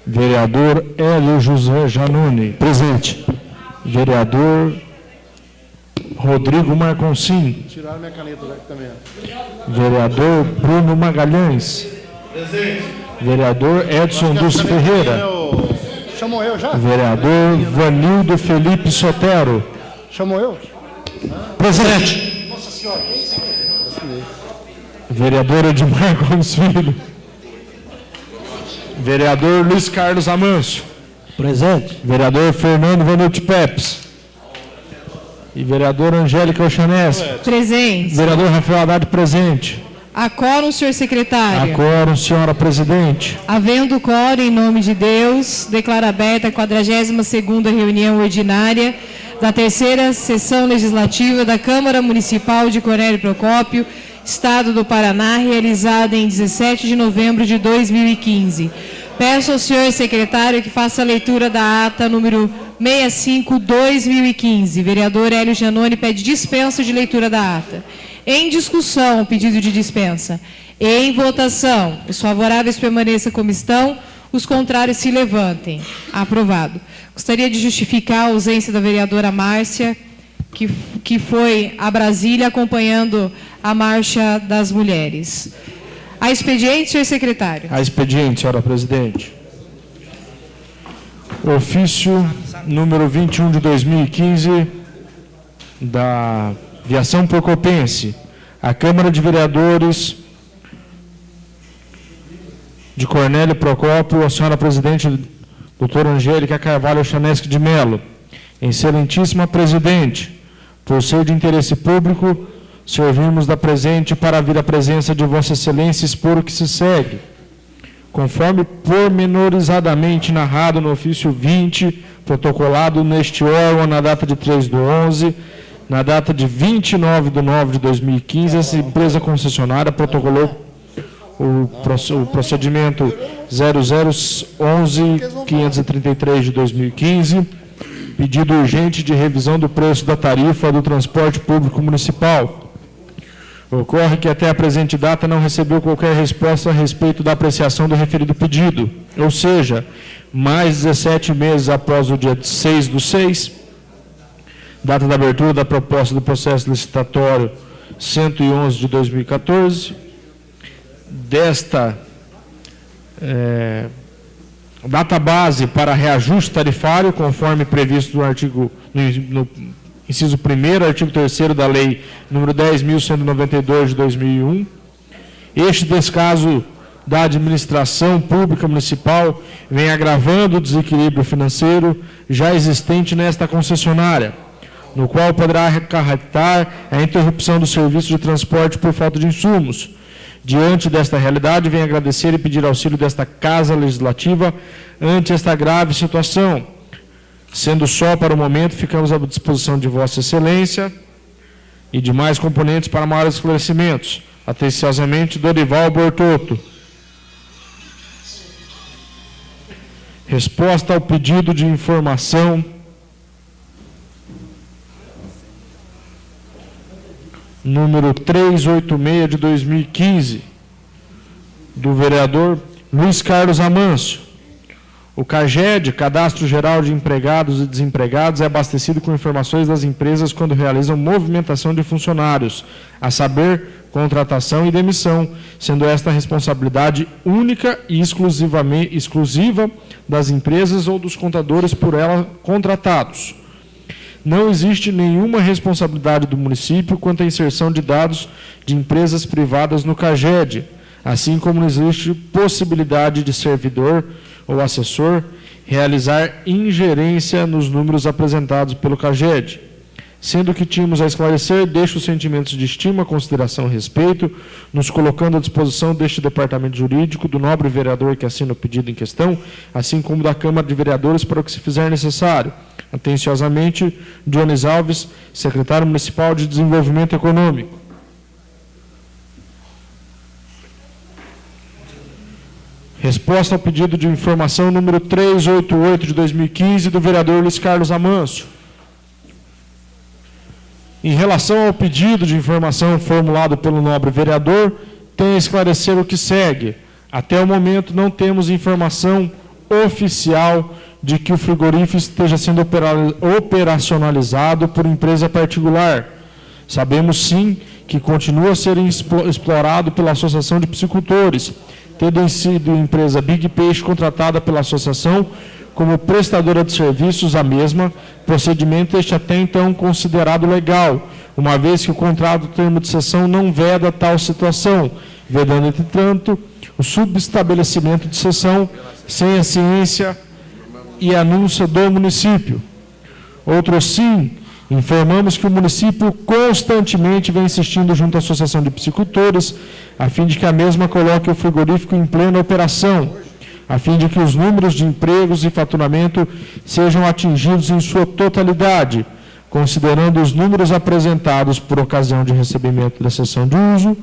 Vereador Hélio José Janone. Presente. Vereador Rodrigo Marconsim. Tiraram minha caneta daqui também. Vereador Bruno Magalhães. Presente. Vereador Edson dos Ferreira. Chamou eu já? Vereador Vanildo Felipe Sotero. Chamou eu? Presente. Nossa Senhora. Vereador Edmar Gomes Filho. Vereador Luiz Carlos Amâncio. Presente. Vereador Fernando Vanucci Pepes. E vereadora Angélica Oxanés. Presente. Vereador Rafael Haddad presente. A quórum, senhor secretário. A quórum, senhora presidente. Havendo quórum, em nome de Deus, declaro aberta a 42ª reunião ordinária da 3ª sessão legislativa da Câmara Municipal de Cornélio Procópio, Estado do Paraná, realizada em 17 de novembro de 2015. Peço ao senhor secretário que faça a leitura da ata número 65/2015. Vereador Hélio Janone pede dispensa de leitura da ata. Em discussão, o pedido de dispensa. Em votação, os favoráveis permaneçam como estão, os contrários se levantem. Aprovado. Gostaria de justificar a ausência da vereadora Márcia, que foi a Brasília acompanhando a Marcha das Mulheres. A expediente, senhor secretário. A expediente, senhora presidente. Ofício número 21 de 2015 da Viação Procopense. A Câmara de Vereadores de Cornélio Procópio, a senhora presidente, doutora Angélica Carvalho Chaneschi de Mello. Excelentíssima presidente, por ser de interesse público, servimos da presente para vir à presença de Vossa Excelência e expor o que se segue. Conforme pormenorizadamente narrado no ofício 20, protocolado neste órgão na data de 3/11, na data de 29/9/2015, essa empresa concessionária protocolou o procedimento 0011-533 de 2015, pedido urgente de revisão do preço da tarifa do transporte público municipal. Ocorre que até a presente data não recebeu qualquer resposta a respeito da apreciação do referido pedido, ou seja, mais 17 meses após o dia 6/6, data da abertura da proposta do processo licitatório 111 de 2014, desta data base para reajuste tarifário, conforme previsto no artigo, no inciso 1º, artigo 3º da Lei nº 10.192 de 2001. Este descaso da administração pública municipal vem agravando o desequilíbrio financeiro já existente nesta concessionária, no qual poderá acarretar a interrupção do serviço de transporte por falta de insumos. Diante desta realidade, venho agradecer e pedir auxílio desta Casa Legislativa ante esta grave situação. Sendo só para o momento, ficamos à disposição de Vossa Excelência e demais componentes para maiores esclarecimentos. Atenciosamente, Dorival Bortotto. Resposta ao pedido de informação número 386 de 2015, do vereador Luiz Carlos Amâncio. O CAGED, Cadastro Geral de Empregados e Desempregados, é abastecido com informações das empresas quando realizam movimentação de funcionários, a saber, contratação e demissão, sendo esta a responsabilidade única e exclusiva das empresas ou dos contadores por ela contratados. Não existe nenhuma responsabilidade do município quanto à inserção de dados de empresas privadas no CAGED, assim como não existe possibilidade de servidor ou assessor realizar ingerência nos números apresentados pelo CAGED. Sendo que tínhamos a esclarecer, deixo os sentimentos de estima, consideração e respeito, nos colocando à disposição deste departamento jurídico, do nobre vereador que assina o pedido em questão, assim como da Câmara de Vereadores para o que se fizer necessário. Atenciosamente, Jones Alves, secretário municipal de Desenvolvimento Econômico. Resposta ao pedido de informação número 388 de 2015, do vereador Luiz Carlos Amâncio. Em relação ao pedido de informação formulado pelo nobre vereador, tenho a esclarecer o que segue. Até o momento, não temos informação oficial de que o frigorífico esteja sendo operacionalizado por empresa particular. Sabemos, sim, que continua a ser explorado pela Associação de Piscicultores, tendo sido empresa Big Peixe contratada pela associação como prestadora de serviços à mesma, procedimento este até então considerado legal, uma vez que o contrato termo de cessão não veda tal situação, vedando, entretanto, o subestabelecimento de cessão sem a ciência e anúncio do município. Outro sim, informamos que o município constantemente vem insistindo junto à Associação de Piscicultores, a fim de que a mesma coloque o frigorífico em plena operação, a fim de que os números de empregos e faturamento sejam atingidos em sua totalidade, considerando os números apresentados por ocasião de recebimento da cessão de uso,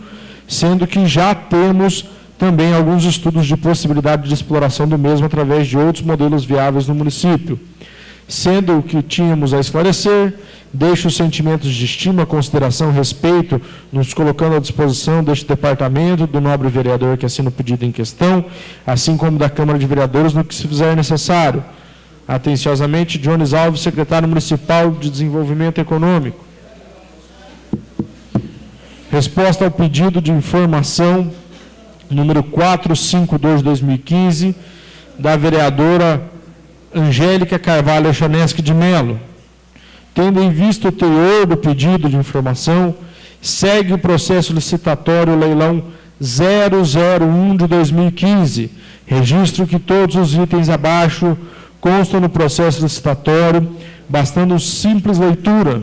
sendo que já temos também alguns estudos de possibilidade de exploração do mesmo através de outros modelos viáveis no município. Sendo o que tínhamos a esclarecer, deixo os sentimentos de estima, consideração e respeito, nos colocando à disposição deste departamento, do nobre vereador que assina o pedido em questão, assim como da Câmara de Vereadores, no que se fizer necessário. Atenciosamente, Jones Alves, secretário municipal de Desenvolvimento Econômico. Resposta ao pedido de informação número 452/2015, da vereadora Angélica Carvalho Chaneschi de Melo. Tendo em vista o teor do pedido de informação, segue o processo licitatório leilão 001/2015. Registro que todos os itens abaixo constam no processo licitatório, bastando simples leitura.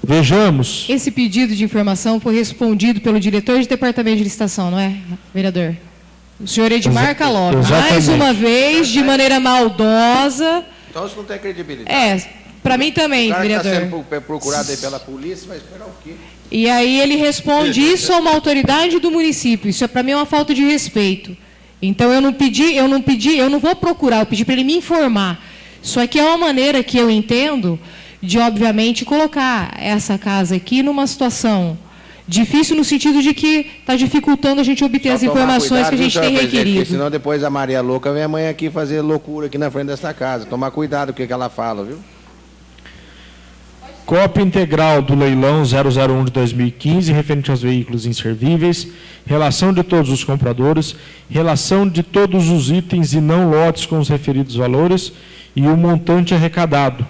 Vejamos. Esse pedido de informação foi respondido pelo diretor de departamento de licitação, não é, vereador? O senhor Edmar Calov, mais uma vez, de maneira maldosa. Então isso não tem credibilidade. Para mim também, o cara vereador. está sendo procurado aí pela polícia, vai esperar o quê? E aí ele responde isso a uma autoridade do município. Isso para mim é uma falta de respeito. Então eu não vou procurar, eu pedi para ele me informar. Isso aqui é uma maneira que eu entendo de, obviamente, colocar essa casa aqui numa situação difícil no sentido de que está dificultando a gente obter as informações que a gente tem requerido. Porque senão depois a Maria Louca vem amanhã aqui fazer loucura aqui na frente dessa casa. Tomar cuidado com o que ela fala, viu? Cópia integral do leilão 001/2015, referente aos veículos inservíveis, relação de todos os compradores, relação de todos os itens e não lotes com os referidos valores e o montante arrecadado.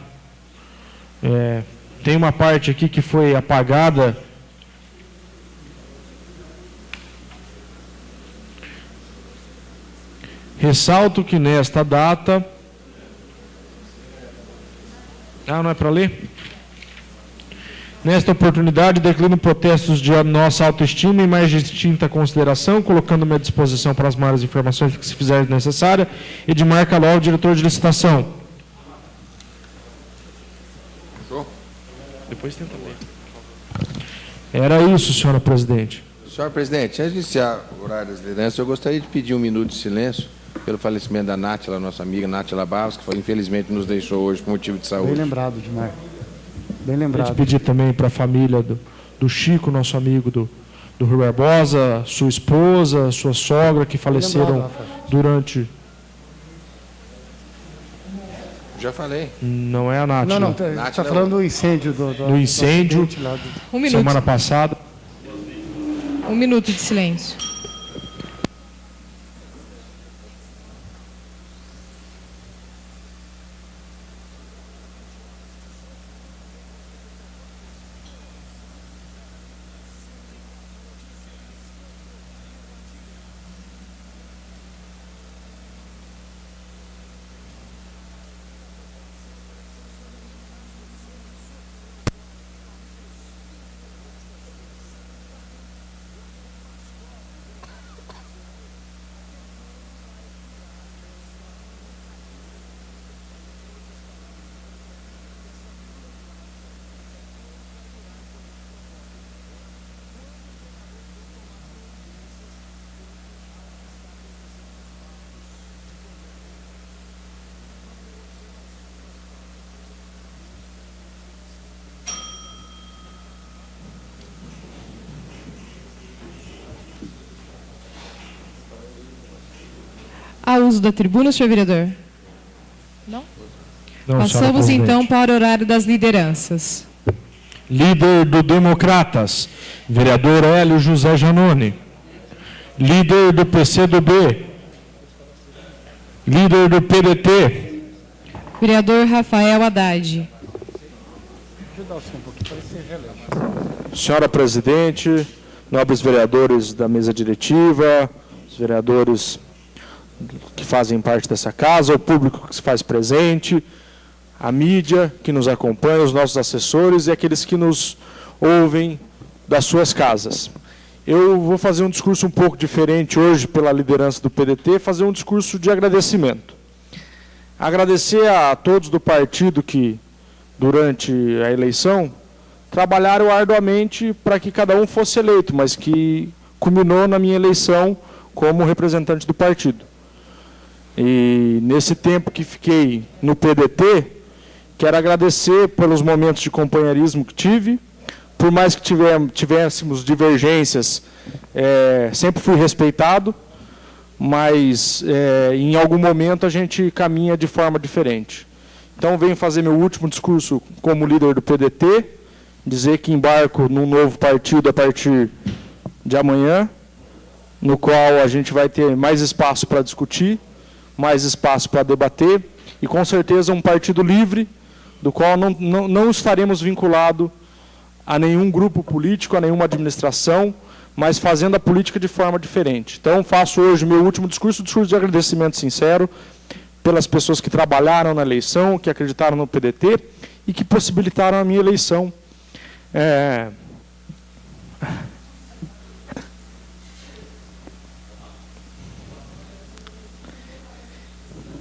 Tem uma parte aqui que foi apagada. Ressalto que nesta data... não é para ler? Nesta oportunidade, declino protestos de nossa autoestima e mais distinta consideração, colocando-me à disposição para as maiores informações que se fizerem necessária. Edmar Calov, diretor de licitação. Depois tenta ler. Era isso, senhora presidente. Senhor presidente, antes de iniciar o horário das lideranças, eu gostaria de pedir um minuto de silêncio pelo falecimento da Nátila, nossa amiga Nátila Barros, que infelizmente nos deixou hoje por motivo de saúde. Bem lembrado, Edmar. Bem A lembrado. gente pedir também para a família do Chico, nosso amigo do Rui Barbosa, sua esposa, sua sogra, que faleceram durante... Já falei. Não é a Nátila. Não, está falando do incêndio. Do incêndio, acidente lá Um minuto. semana passada. Um minuto de silêncio. Há uso da tribuna, senhor vereador? Não? Não, senhora Passamos presidente. então para o horário das lideranças. Líder do Democratas, vereador Hélio José Janone. Líder do PCdoB. Líder do PDT, Vereador Rafael Haddad. Senhora presidente, nobres vereadores da mesa diretiva, os vereadores que fazem parte dessa casa, o público que se faz presente, a mídia que nos acompanha, os nossos assessores e aqueles que nos ouvem das suas casas. Eu vou fazer um discurso um pouco diferente hoje pela liderança do PDT, fazer um discurso de agradecimento. Agradecer a todos do partido que, durante a eleição, trabalharam arduamente para que cada um fosse eleito, mas que culminou na minha eleição como representante do partido. E nesse tempo que fiquei no PDT, quero agradecer pelos momentos de companheirismo que tive. Por mais que tivéssemos divergências, sempre fui respeitado, mas em algum momento a gente caminha de forma diferente. Então venho fazer meu último discurso como líder do PDT, dizer que embarco num novo partido a partir de amanhã, no qual a gente vai ter mais espaço para discutir, mais espaço para debater, e com certeza um partido livre, do qual não estaremos vinculados a nenhum grupo político, a nenhuma administração, mas fazendo a política de forma diferente. Então, faço hoje o meu último discurso de agradecimento sincero pelas pessoas que trabalharam na eleição, que acreditaram no PDT e que possibilitaram a minha eleição.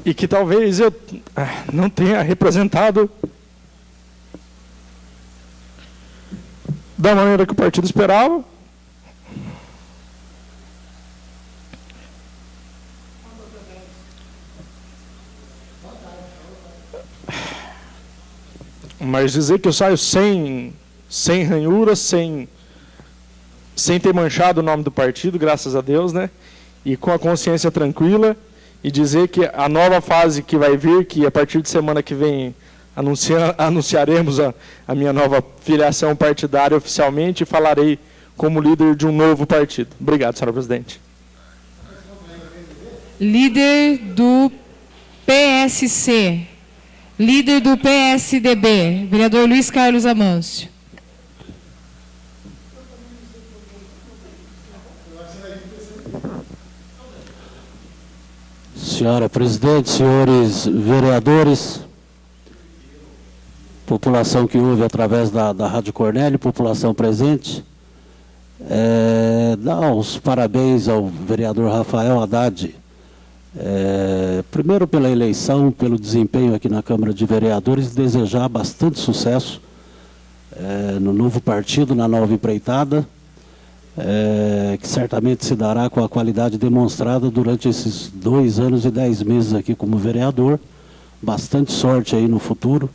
E que talvez eu não tenha representado da maneira que o partido esperava. Mas dizer que eu saio sem ranhura, sem ter manchado o nome do partido, graças a Deus, né? E com a consciência tranquila, e dizer que a nova fase que vai vir, que a partir de semana que vem anunciaremos a minha nova filiação partidária oficialmente e falarei como líder de um novo partido. Obrigado, senhora presidente. Líder do PSC. Líder do PSDB, vereador Luiz Carlos Amâncio. Senhora presidente, senhores vereadores, população que ouve através da Rádio Cornélio, população presente, dá os parabéns ao vereador Rafael Haddad, primeiro pela eleição, pelo desempenho aqui na Câmara de Vereadores, desejar bastante sucesso no novo partido, na nova empreitada, que certamente se dará com a qualidade demonstrada durante esses 2 anos e 10 meses aqui como vereador. Bastante sorte aí no futuro,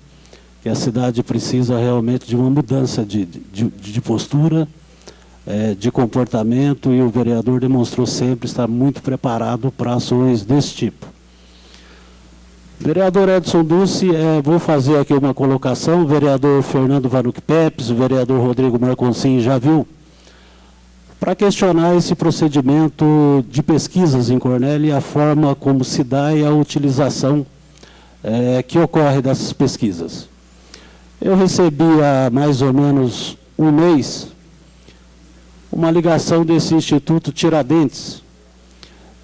que a cidade precisa realmente de uma mudança de postura, de comportamento, e o vereador demonstrou sempre estar muito preparado para ações desse tipo. Vereador Edson Dulce, vou fazer aqui uma colocação. O vereador Fernando Vanuc Pepes, o vereador Rodrigo Marconsim já viu, para questionar esse procedimento de pesquisas em Cornélio e a forma como se dá e a utilização que ocorre dessas pesquisas. Eu recebi há mais ou menos um mês uma ligação desse Instituto Tiradentes,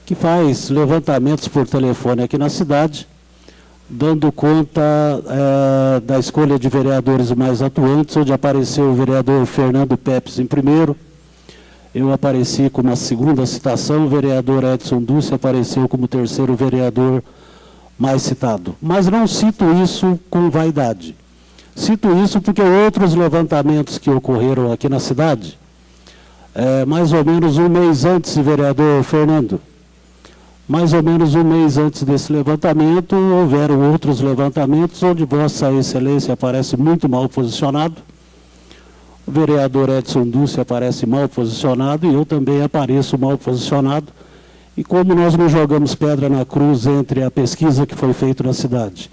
que faz levantamentos por telefone aqui na cidade, dando conta da escolha de vereadores mais atuantes, onde apareceu o vereador Fernando Pepes em primeiro. Eu apareci como a segunda citação, o vereador Edson Dulce apareceu como terceiro vereador mais citado. Mas não cito isso com vaidade. Cito isso porque outros levantamentos que ocorreram aqui na cidade, mais ou menos um mês antes, vereador Fernando, mais ou menos um mês antes desse levantamento, houveram outros levantamentos onde Vossa Excelência aparece muito mal posicionado, o vereador Edson Dulce aparece mal posicionado e eu também apareço mal posicionado, E como nós não jogamos pedra na cruz entre a pesquisa que foi feita na cidade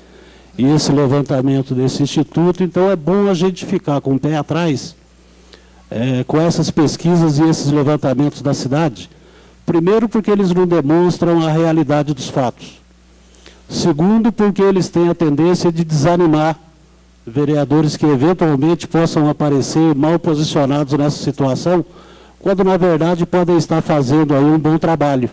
e esse levantamento desse instituto, então é bom a gente ficar com o pé atrás com essas pesquisas e esses levantamentos da cidade. Primeiro, porque eles não demonstram a realidade dos fatos. Segundo, porque eles têm a tendência de desanimar vereadores que eventualmente possam aparecer mal posicionados nessa situação, quando na verdade podem estar fazendo aí um bom trabalho.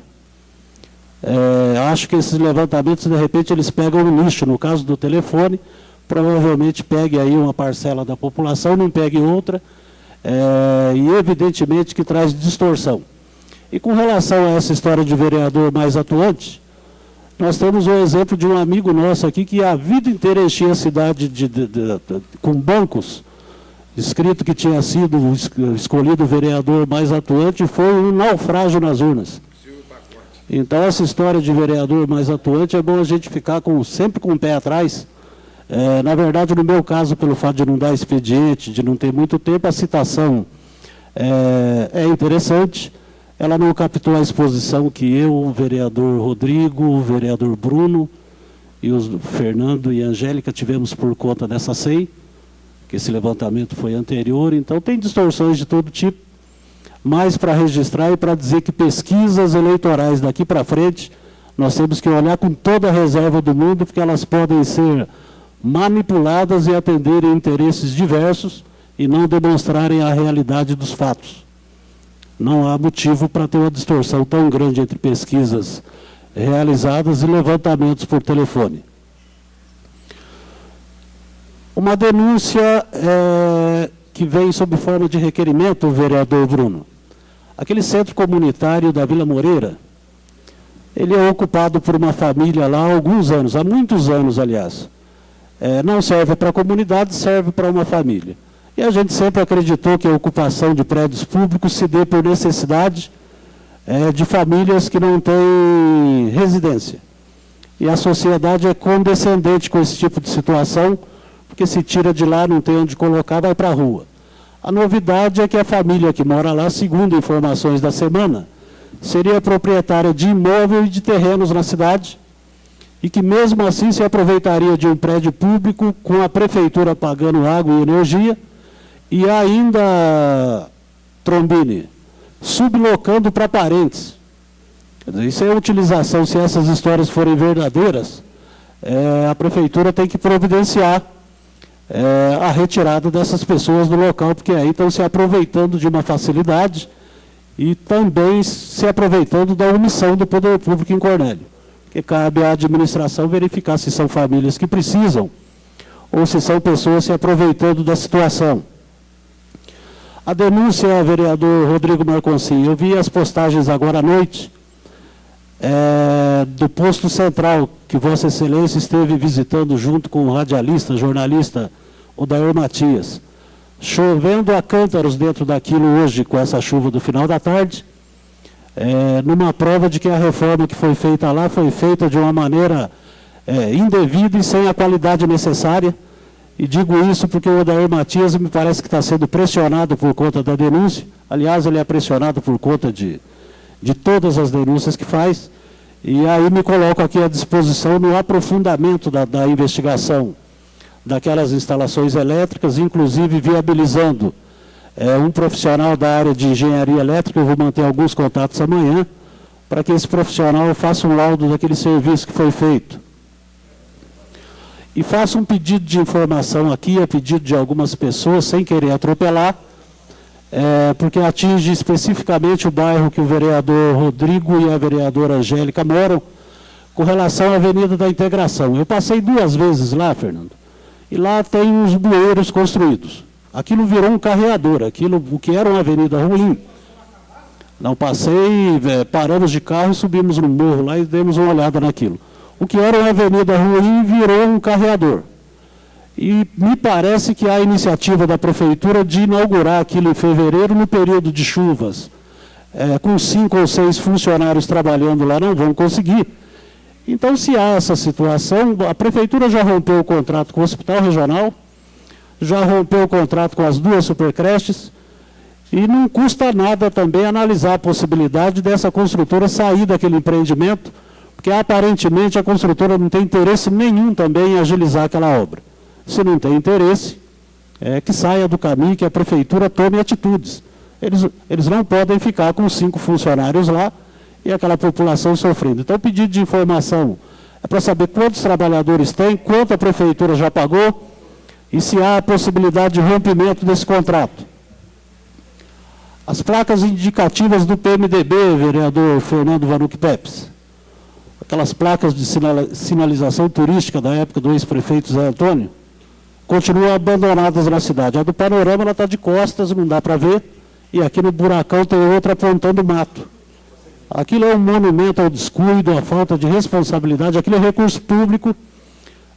Acho que esses levantamentos, de repente, eles pegam um nicho. No caso do telefone, provavelmente pegue aí uma parcela da população, não pegue outra, e evidentemente que traz distorção. E com relação a essa história de vereador mais atuante, nós temos o exemplo de um amigo nosso aqui que a vida inteira enchia a cidade com bancos, escrito que tinha sido escolhido o vereador mais atuante, e foi um naufrágio nas urnas. Então, essa história de vereador mais atuante é bom a gente ficar sempre com o pé atrás. Na verdade, no meu caso, pelo fato de não dar expediente, de não ter muito tempo, a citação é interessante. Ela não captou a exposição que eu, o vereador Rodrigo, o vereador Bruno e o Fernando e a Angélica tivemos por conta dessa SEI, que esse levantamento foi anterior. Então, tem distorções de todo tipo. Mas para registrar e para dizer que pesquisas eleitorais daqui para frente, nós temos que olhar com toda a reserva do mundo, porque elas podem ser manipuladas e atenderem interesses diversos e não demonstrarem a realidade dos fatos. Não há motivo para ter uma distorção tão grande entre pesquisas realizadas e levantamentos por telefone. Uma denúncia que vem sob forma de requerimento, vereador Bruno. Aquele centro comunitário da Vila Moreira, ele é ocupado por uma família lá há alguns anos, há muitos anos, aliás. Não serve para a comunidade, serve para uma família. E a gente sempre acreditou que a ocupação de prédios públicos se dê por necessidade de famílias que não têm residência. E a sociedade é condescendente com esse tipo de situação, porque se tira de lá, não tem onde colocar, vai para a rua. A novidade é que a família que mora lá, segundo informações da semana, seria proprietária de imóvel e de terrenos na cidade, e que mesmo assim se aproveitaria de um prédio público com a prefeitura pagando água e energia, e ainda, Trombini, sublocando para parentes. Quer dizer, isso é utilização, se essas histórias forem verdadeiras, a prefeitura tem que providenciar a retirada dessas pessoas do local, porque aí estão se aproveitando de uma facilidade e também se aproveitando da omissão do poder público em Cornélio. Porque cabe à administração verificar se são famílias que precisam ou se são pessoas se aproveitando da situação. A denúncia, vereador Rodrigo Marconcinho, eu vi as postagens agora à noite do posto central, que Vossa Excelência esteve visitando junto com o radialista, jornalista Odair Matias. Chovendo a cântaros dentro daquilo hoje, com essa chuva do final da tarde, numa prova de que a reforma que foi feita lá foi feita de uma maneira indevida e sem a qualidade necessária. E digo isso porque o Odair Matias me parece que está sendo pressionado por conta da denúncia. Aliás, ele é pressionado por conta de todas as denúncias que faz. E aí me coloco aqui à disposição no aprofundamento da investigação daquelas instalações elétricas, inclusive viabilizando um profissional da área de engenharia elétrica. Eu vou manter alguns contatos amanhã, para que esse profissional faça um laudo daquele serviço que foi feito. E faço um pedido de informação aqui, a pedido de algumas pessoas, sem querer atropelar, porque atinge especificamente o bairro que o vereador Rodrigo e a vereadora Angélica moram, com relação à Avenida da Integração. Eu passei 2 vezes lá, Fernando, e lá tem uns bueiros construídos. Aquilo virou um carreador, o que era uma avenida ruim. Não passei, paramos de carro e subimos no morro lá e demos uma olhada naquilo. O que era uma avenida ruim virou um carreador. E me parece que há a iniciativa da prefeitura de inaugurar aquilo em fevereiro, no período de chuvas. Com 5 ou 6 funcionários trabalhando lá, não vão conseguir. Então, se há essa situação, a prefeitura já rompeu o contrato com o Hospital Regional, já rompeu o contrato com as 2 supercreches, E não custa nada também analisar a possibilidade dessa construtora sair daquele empreendimento, porque aparentemente a construtora não tem interesse nenhum também em agilizar aquela obra. Se não tem interesse, que saia do caminho, que a prefeitura tome atitudes. Eles não podem ficar com 5 funcionários lá e aquela população sofrendo. Então, o pedido de informação é para saber quantos trabalhadores tem, quanto a prefeitura já pagou e se há a possibilidade de rompimento desse contrato. As placas indicativas do PMDB, vereador Fernando Vanucchi Pepes, aquelas placas de sinalização turística da época do ex-prefeito Zé Antônio, continuam abandonadas na cidade. A do Panorama ela está de costas, não dá para ver, e aqui no Buracão tem outra apontando mato. Aquilo é um monumento ao descuido, à falta de responsabilidade, aquilo é recurso público,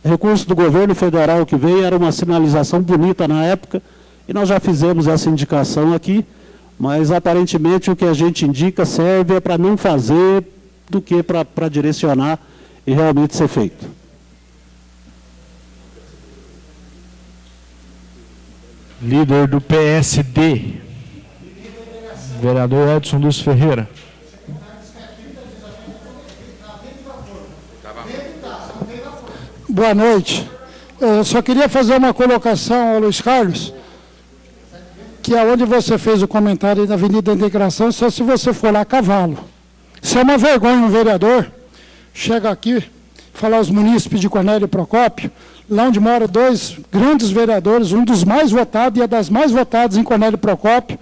recurso do governo federal que veio, era uma sinalização bonita na época, e nós já fizemos essa indicação aqui, mas aparentemente o que a gente indica serve para não fazer do que para direcionar e realmente ser feito. Líder do PSD, vereador Edson Lúcio Ferreira. Boa noite. Eu só queria fazer uma colocação ao Luiz Carlos, que é onde você fez o comentário da Avenida Integração, só se você for lá a cavalo. Isso é uma vergonha, um vereador chega aqui, falar aos munícipes de Cornélio Procópio, lá onde moram 2 grandes vereadores, um dos mais votados e a das mais votadas em Cornélio Procópio,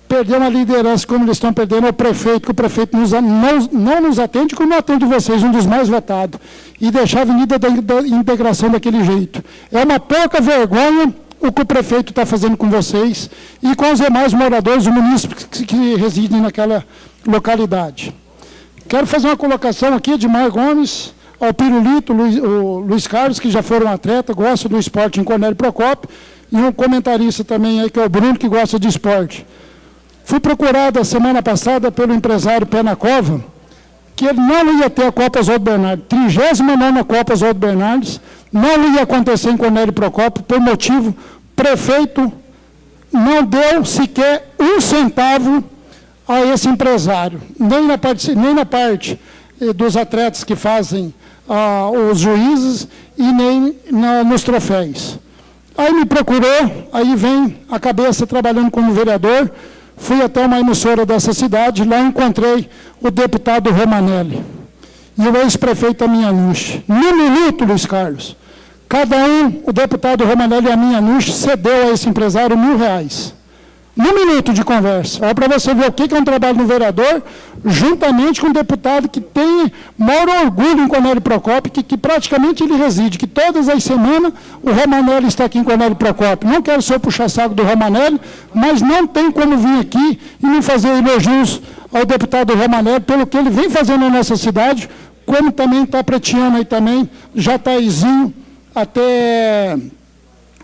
perder uma liderança como eles estão perdendo ao prefeito, que o prefeito não nos atende, como não atende vocês, um dos mais votados, e deixar a Avenida da Integração daquele jeito. É uma pouca vergonha o que o prefeito está fazendo com vocês e com os demais moradores, os munícipes que residem naquela localidade. Quero fazer uma colocação aqui de Mar Gomes, ao Pirulito, o Luiz Carlos, que já foram atleta, gosta do esporte em Cornélio Procópio, e um comentarista também aí, que é o Bruno, que gosta de esporte. Fui procurado a semana passada pelo empresário Pé na Cova, que ele não ia ter a Copa Oswaldo Bernardes, 39ª Copa Oswaldo Bernardes, não ia acontecer em Cornélio Procópio, por motivo, prefeito não deu sequer um centavo a esse empresário, nem na parte dos atletas que fazem os juízes e nem nos troféus. Aí me procurou, aí vem a cabeça trabalhando como vereador, fui até uma emissora dessa cidade, lá encontrei o deputado Romanelli e o ex-prefeito Aminhanush. No minuto, Luiz Carlos, cada um, o deputado Romanelli e a Aminhanush, cedeu a esse empresário R$1.000. No minuto de conversa. Olha para você ver o que é um trabalho no vereador, juntamente com um deputado que tem maior orgulho em Cornélio Procópio, que praticamente ele reside, que todas as semanas o Romanelli está aqui em Cornélio Procópio. Não quero ser o puxa-saco do Romanelli, mas não tem como vir aqui e não fazer elogios ao deputado Romanelli pelo que ele vem fazendo na nossa cidade, como também está preteando aí também, Jataizinho, até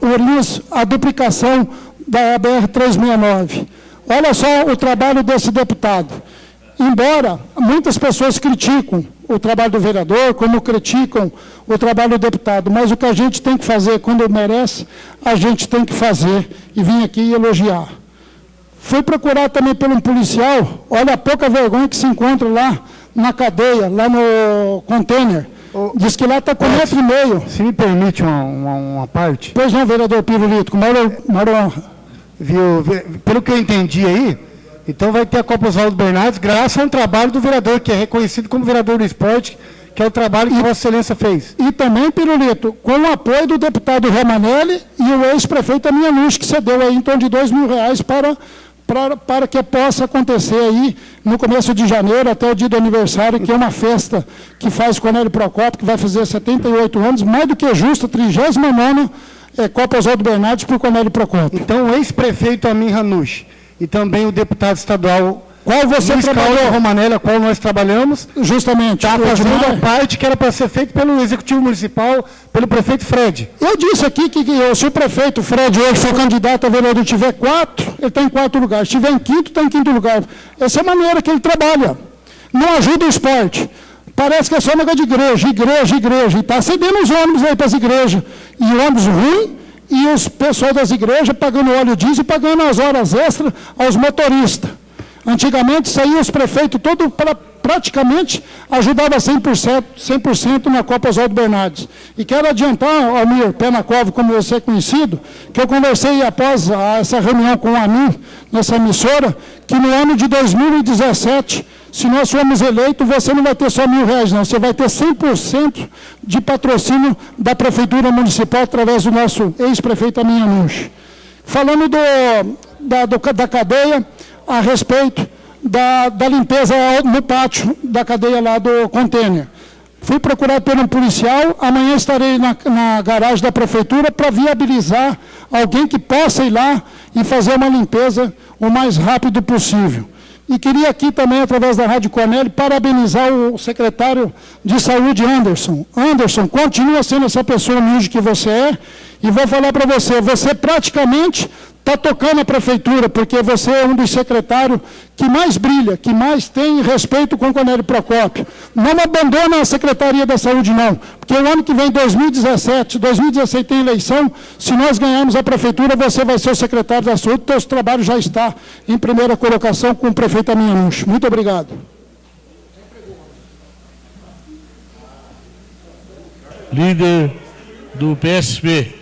Ourinhos, a duplicação da BR-369. Olha só o trabalho desse deputado. Embora muitas pessoas criticam o trabalho do vereador, como criticam o trabalho do deputado, mas o que a gente tem que fazer quando merece, a gente tem que fazer e vir aqui elogiar. Fui procurar também por um policial, olha a pouca vergonha que se encontra lá na cadeia, lá no container. Diz que lá está com 1,5 metro. Se me permite uma parte. Pois não, vereador Pirulito, com maior honra. Pelo que eu entendi aí, então vai ter a Copa Oswaldo Bernardes graças a um trabalho do vereador, que é reconhecido como vereador do esporte, que é o trabalho que Vossa Excelência fez. E também, Pirulito, com o apoio do deputado Romanelli e o ex-prefeito Aminhanush, que cedeu aí em torno de R$2.000 para que possa acontecer aí no começo de janeiro, até o dia do aniversário, que é uma festa que faz Cornélio Procópio, que vai fazer 78 anos, mais do que justa, 39ª Copa Oswaldo Bernardes por Cornélio Procópio. Então, o ex-prefeito Amin Hanush e também o deputado estadual, qual você trabalhou, Romanelli, a qual nós trabalhamos, justamente, está fazendo a parte que era para ser feita pelo Executivo Municipal, pelo prefeito Fred. Eu disse aqui que se o prefeito Fred hoje for candidato a vereador, tiver 4, ele está em 4 lugares. Se tiver em 5º, está em 5º lugar. Essa é a maneira que ele trabalha. Não ajuda o esporte. Parece que é só negócio de igreja. E está cedendo os ônibus aí para as igrejas. E ônibus ruim e os pessoal das igrejas pagando óleo diesel e pagando as horas extras aos motoristas. Antigamente saíam os prefeitos todos praticamente ajudava 100% na Copa Oswaldo Bernardes. E quero adiantar, Almir Penacov, como você é conhecido, que eu conversei após essa reunião com o Amin, nessa emissora, que no ano de 2017, se nós formos eleitos, você não vai ter só R$1.000, não, você vai ter 100% de patrocínio da Prefeitura Municipal através do nosso ex-prefeito Amin Anush. Falando da cadeia, a respeito da limpeza no pátio da cadeia lá do container. Fui procurado por um policial, amanhã estarei na garagem da prefeitura para viabilizar alguém que possa ir lá e fazer uma limpeza o mais rápido possível. E queria aqui também, através da Rádio Cornélio, parabenizar o secretário de Saúde, Anderson. Anderson, continua sendo essa pessoa humilde que você é, e vou falar para você, você praticamente está tocando a prefeitura, porque você é um dos secretários que mais brilha, que mais tem respeito com o Cornélio Procópio. Não abandona a Secretaria da Saúde, não, porque o ano que vem, 2017 tem eleição, se nós ganharmos a prefeitura, você vai ser o secretário da Saúde, o seu trabalho já está em primeira colocação com o prefeito Amin Anush. Muito obrigado. Líder do PSB.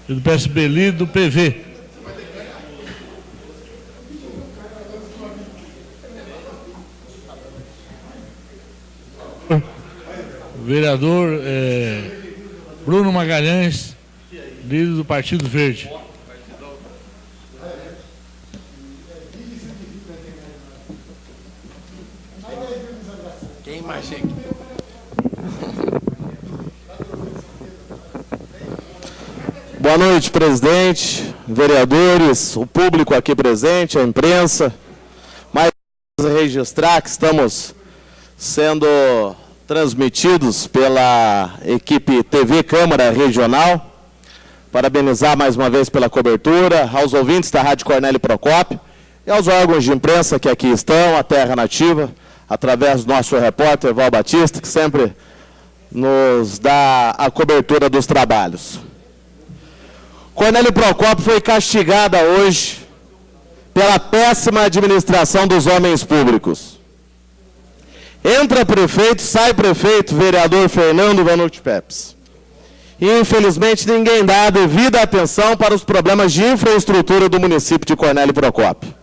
Do PSB, líder do PV. O vereador Bruno Magalhães, líder do Partido Verde. Quem mais chega? Boa noite, presidente, vereadores, o público aqui presente, a imprensa. Mais registrar que estamos sendo transmitidos pela equipe TV Câmara Regional. Parabenizar mais uma vez pela cobertura, aos ouvintes da Rádio Cornélio Procópio e aos órgãos de imprensa que aqui estão, a Terra Nativa, através do nosso repórter Val Batista, que sempre nos dá a cobertura dos trabalhos. Cornélio Procópio foi castigada hoje pela péssima administração dos homens públicos. Entra prefeito, sai prefeito, vereador Fernando Vanucci Pepes. E, infelizmente, ninguém dá a devida atenção para os problemas de infraestrutura do município de Cornélio Procópio.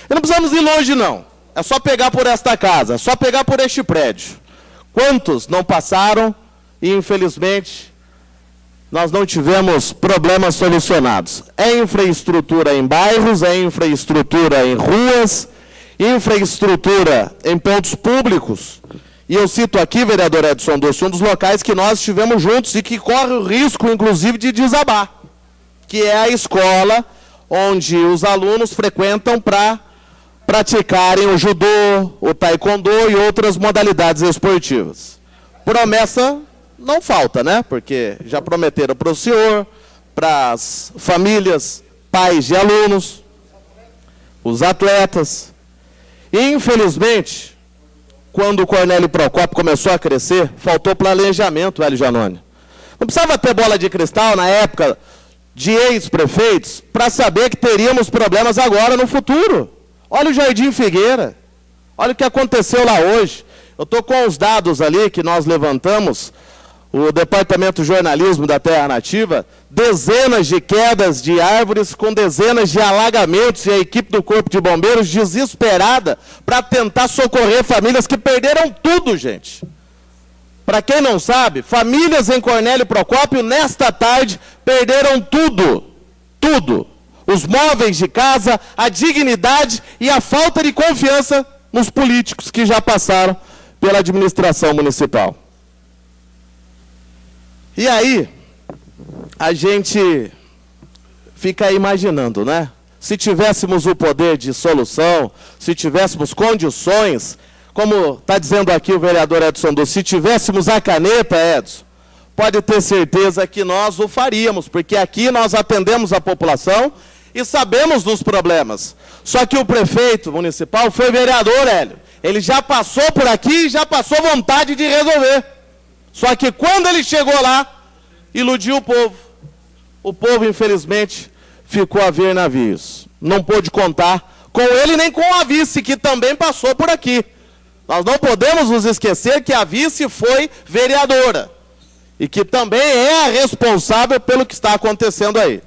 E não precisamos ir longe, não. É só pegar por esta casa, é só pegar por este prédio. Quantos não passaram e, infelizmente, nós não tivemos problemas solucionados? É infraestrutura em bairros, é infraestrutura em ruas, infraestrutura em pontos públicos. E eu cito aqui, vereador Edson Doce, um dos locais que nós estivemos juntos e que corre o risco, inclusive, de desabar, que é a escola onde os alunos frequentam para praticarem o judô, o taekwondo e outras modalidades esportivas. Promessa não falta, né? Porque já prometeram para o senhor, para as famílias, pais de alunos, os atletas. E, infelizmente, quando o Cornélio Procópio começou a crescer, faltou planejamento, Hélio Janone. Não precisava ter bola de cristal na época de ex-prefeitos para saber que teríamos problemas agora no futuro. Olha o Jardim Figueira, olha o que aconteceu lá hoje. Eu estou com os dados ali que nós levantamos, o Departamento de Jornalismo da Terra Nativa, dezenas de quedas de árvores com dezenas de alagamentos e a equipe do Corpo de Bombeiros desesperada para tentar socorrer famílias que perderam tudo, gente. Para quem não sabe, famílias em Cornélio Procópio, nesta tarde, perderam tudo, tudo. Os móveis de casa, a dignidade e a falta de confiança nos políticos que já passaram pela administração municipal. E aí, a gente fica imaginando, né? Se tivéssemos o poder de solução, se tivéssemos condições, como está dizendo aqui o vereador Edson Doce, se tivéssemos a caneta, Edson, pode ter certeza que nós o faríamos, porque aqui nós atendemos a população e sabemos dos problemas. Só que o prefeito municipal foi vereador, Hélio. Ele já passou por aqui e já passou vontade de resolver. Só que quando ele chegou lá, iludiu o povo. O povo, infelizmente, ficou a ver navios. Não pôde contar com ele nem com a vice, que também passou por aqui. Nós não podemos nos esquecer que a vice foi vereadora e que também é a responsável pelo que está acontecendo aí.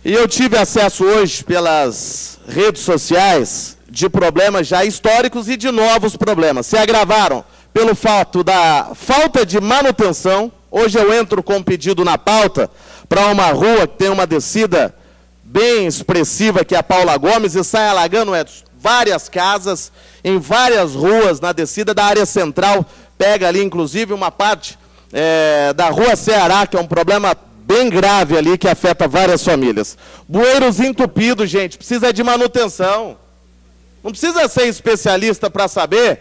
E eu tive acesso hoje pelas redes sociais de problemas já históricos e de novos problemas. Se agravaram pelo fato da falta de manutenção. Hoje eu entro com um pedido na pauta para uma rua que tem uma descida bem expressiva, que é a Paula Gomes, e sai alagando várias casas, em várias ruas, na descida da área central. Pega ali, inclusive, uma parte da Rua Ceará, que é um problema bem grave ali, que afeta várias famílias. Bueiros entupidos, gente, precisa de manutenção. Não precisa ser especialista para saber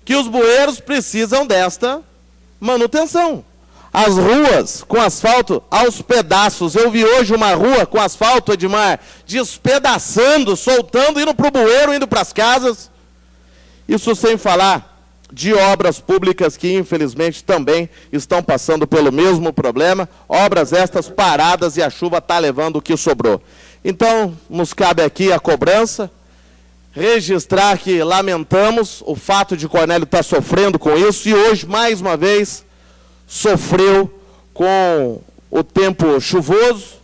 que os bueiros precisam desta manutenção. As ruas com asfalto aos pedaços. Eu vi hoje uma rua com asfalto, Edmar, despedaçando, soltando, indo para o bueiro, indo para as casas. Isso sem falar de obras públicas que, infelizmente, também estão passando pelo mesmo problema. Obras estas paradas e a chuva está levando o que sobrou. Então, nos cabe aqui a cobrança, registrar que lamentamos o fato de Cornélio estar sofrendo com isso e hoje, mais uma vez, sofreu com o tempo chuvoso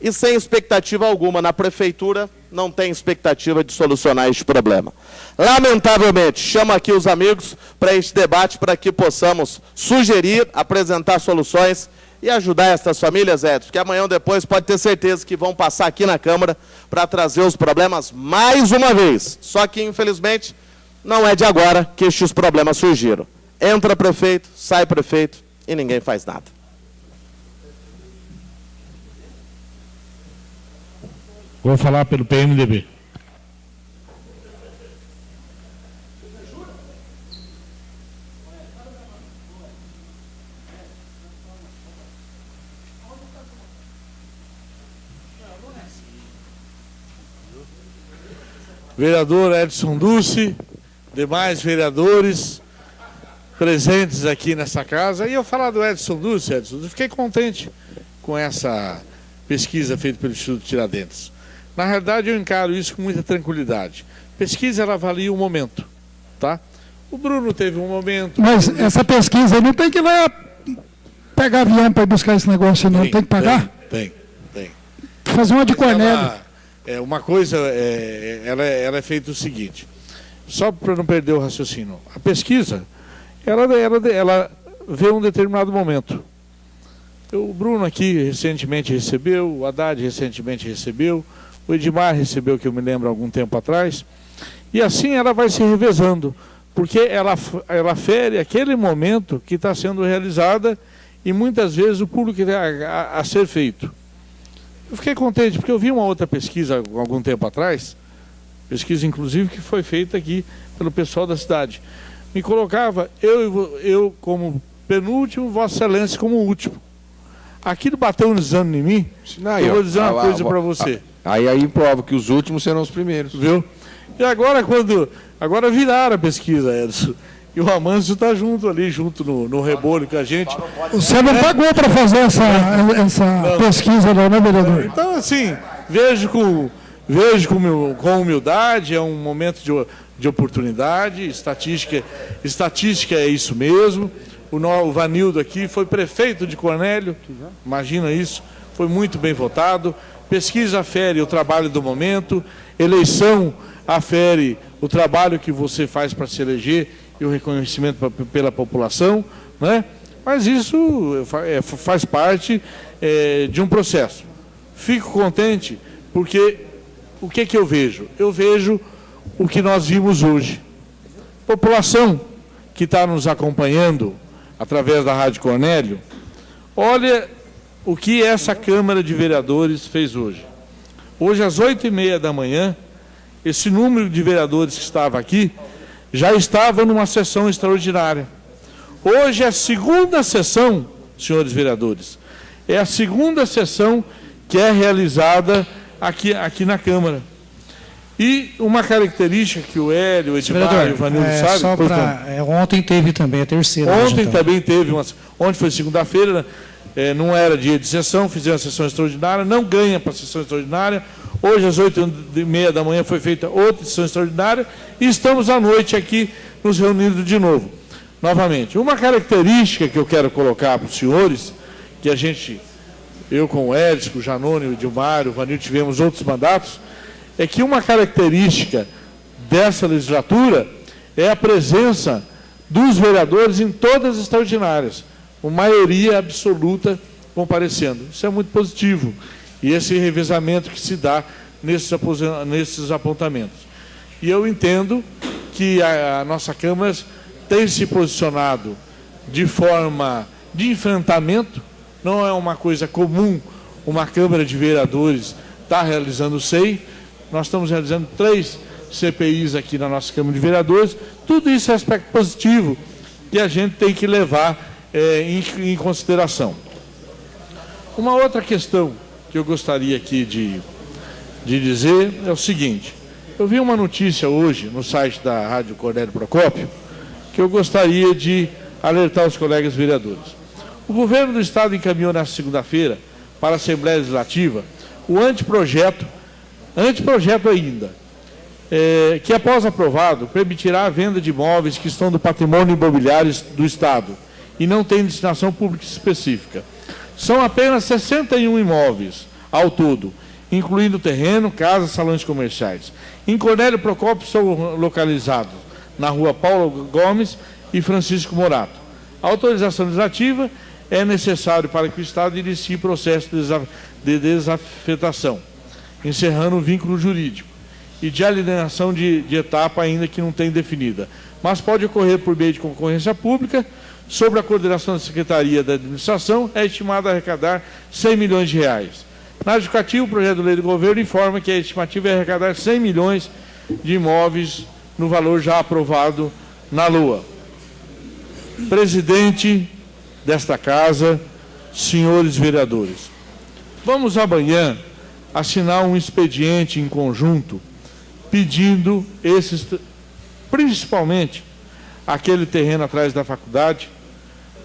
e sem expectativa alguma. Na prefeitura não tem expectativa de solucionar este problema. Lamentavelmente, chamo aqui os amigos para este debate, para que possamos sugerir, apresentar soluções e ajudar essas famílias, Edson, que amanhã ou depois pode ter certeza que vão passar aqui na Câmara para trazer os problemas mais uma vez. Só que, infelizmente, não é de agora que estes problemas surgiram. Entra prefeito, sai prefeito e ninguém faz nada. Vou falar pelo PMDB. Vereador Edson Dulce, demais vereadores presentes aqui nessa casa. E eu falar do Edson Dulce, eu fiquei contente com essa pesquisa feita pelo Instituto Tiradentes. Na realidade, eu encaro isso com muita tranquilidade. Pesquisa, ela avalia o momento, tá? O Bruno teve um momento... Mas essa pesquisa não tem que ir lá pegar avião para buscar esse negócio, não. Tem que pagar? Tem. Fazer uma de Cornélio. Uma coisa, ela é feita o seguinte, só para não perder o raciocínio. A pesquisa, ela vê um determinado momento. O Bruno aqui recentemente recebeu, o Haddad recentemente recebeu, o Edmar recebeu, que eu me lembro, há algum tempo atrás. E assim ela vai se revezando, porque ela fere aquele momento que está sendo realizada e muitas vezes o público a ser feito. Eu fiquei contente, porque eu vi uma outra pesquisa há algum tempo atrás, pesquisa inclusive que foi feita aqui pelo pessoal da cidade. Me colocava, eu como penúltimo, Vossa Excelência como último. Aquilo bateu um desânimo em mim. Não, eu vou dizer uma coisa para você. Aí prova que os últimos serão os primeiros. Viu? E agora agora viraram a pesquisa, Edson. E o Amâncio está junto ali, junto no rebolho com a gente. Você não pagou para fazer essa pesquisa, não, né, vereador? Então, assim, vejo com humildade, é um momento de oportunidade, estatística é isso mesmo. O Vanildo aqui foi prefeito de Cornélio, imagina isso, foi muito bem votado. Pesquisa afere o trabalho do momento, eleição afere o trabalho que você faz para se eleger e o reconhecimento pela população, né? Mas isso faz parte de um processo. Fico contente porque o que eu vejo? Eu vejo o que nós vimos hoje. População que está nos acompanhando através da Rádio Cornélio, olha o que essa Câmara de Vereadores fez hoje. Hoje, às 8h30 da manhã, esse número de vereadores que estava aqui já estava numa sessão extraordinária. Hoje é a segunda sessão, senhores vereadores, é a segunda sessão que é realizada aqui na Câmara. E uma característica que o Hélio, o Edmar e o Vanildo sabem... Só ontem teve também a terceira. Ontem então. também teve ontem foi segunda-feira, não era dia de sessão, fizemos a sessão extraordinária, não ganha para a sessão extraordinária. Hoje, às 8h30 da manhã, foi feita outra sessão extraordinária e estamos à noite aqui nos reunindo de novo, novamente. Uma característica que eu quero colocar para os senhores, que eu com o Edson, com o Janone, o Edilmar, o Vanil, tivemos outros mandatos, é que uma característica dessa legislatura é a presença dos vereadores em todas as extraordinárias, com maioria absoluta comparecendo. Isso é muito positivo. E esse revezamento que se dá nesses apontamentos. E eu entendo que a nossa Câmara tem se posicionado de forma de enfrentamento, não é uma coisa comum uma Câmara de Vereadores estar realizando o SEI, nós estamos realizando 3 CPIs aqui na nossa Câmara de Vereadores, tudo isso é aspecto positivo que a gente tem que levar em consideração. Uma outra questão que eu gostaria aqui de dizer é o seguinte: eu vi uma notícia hoje no site da Rádio Cornélio Procópio que eu gostaria de alertar os colegas vereadores. O governo do Estado encaminhou nesta segunda-feira para a Assembleia Legislativa o anteprojeto ainda, que após aprovado, permitirá a venda de imóveis que estão do patrimônio imobiliário do Estado e não tem destinação pública específica. São apenas 61 imóveis ao todo, incluindo terreno, casas, salões comerciais. Em Cornélio Procópio são localizados na rua Paulo Gomes e Francisco Morato. A autorização legislativa é necessária para que o Estado inicie processo de desafetação, encerrando o vínculo jurídico, e de alienação de etapa ainda que não tem definida, mas pode ocorrer por meio de concorrência pública. Sobre a coordenação da Secretaria da Administração, é estimado arrecadar R$100 milhões. Na justificativa, o projeto de lei do governo informa que a estimativa é arrecadar 100 milhões de imóveis no valor já aprovado na LOA. Presidente desta casa, senhores vereadores, vamos amanhã assinar um expediente em conjunto pedindo principalmente aquele terreno atrás da faculdade.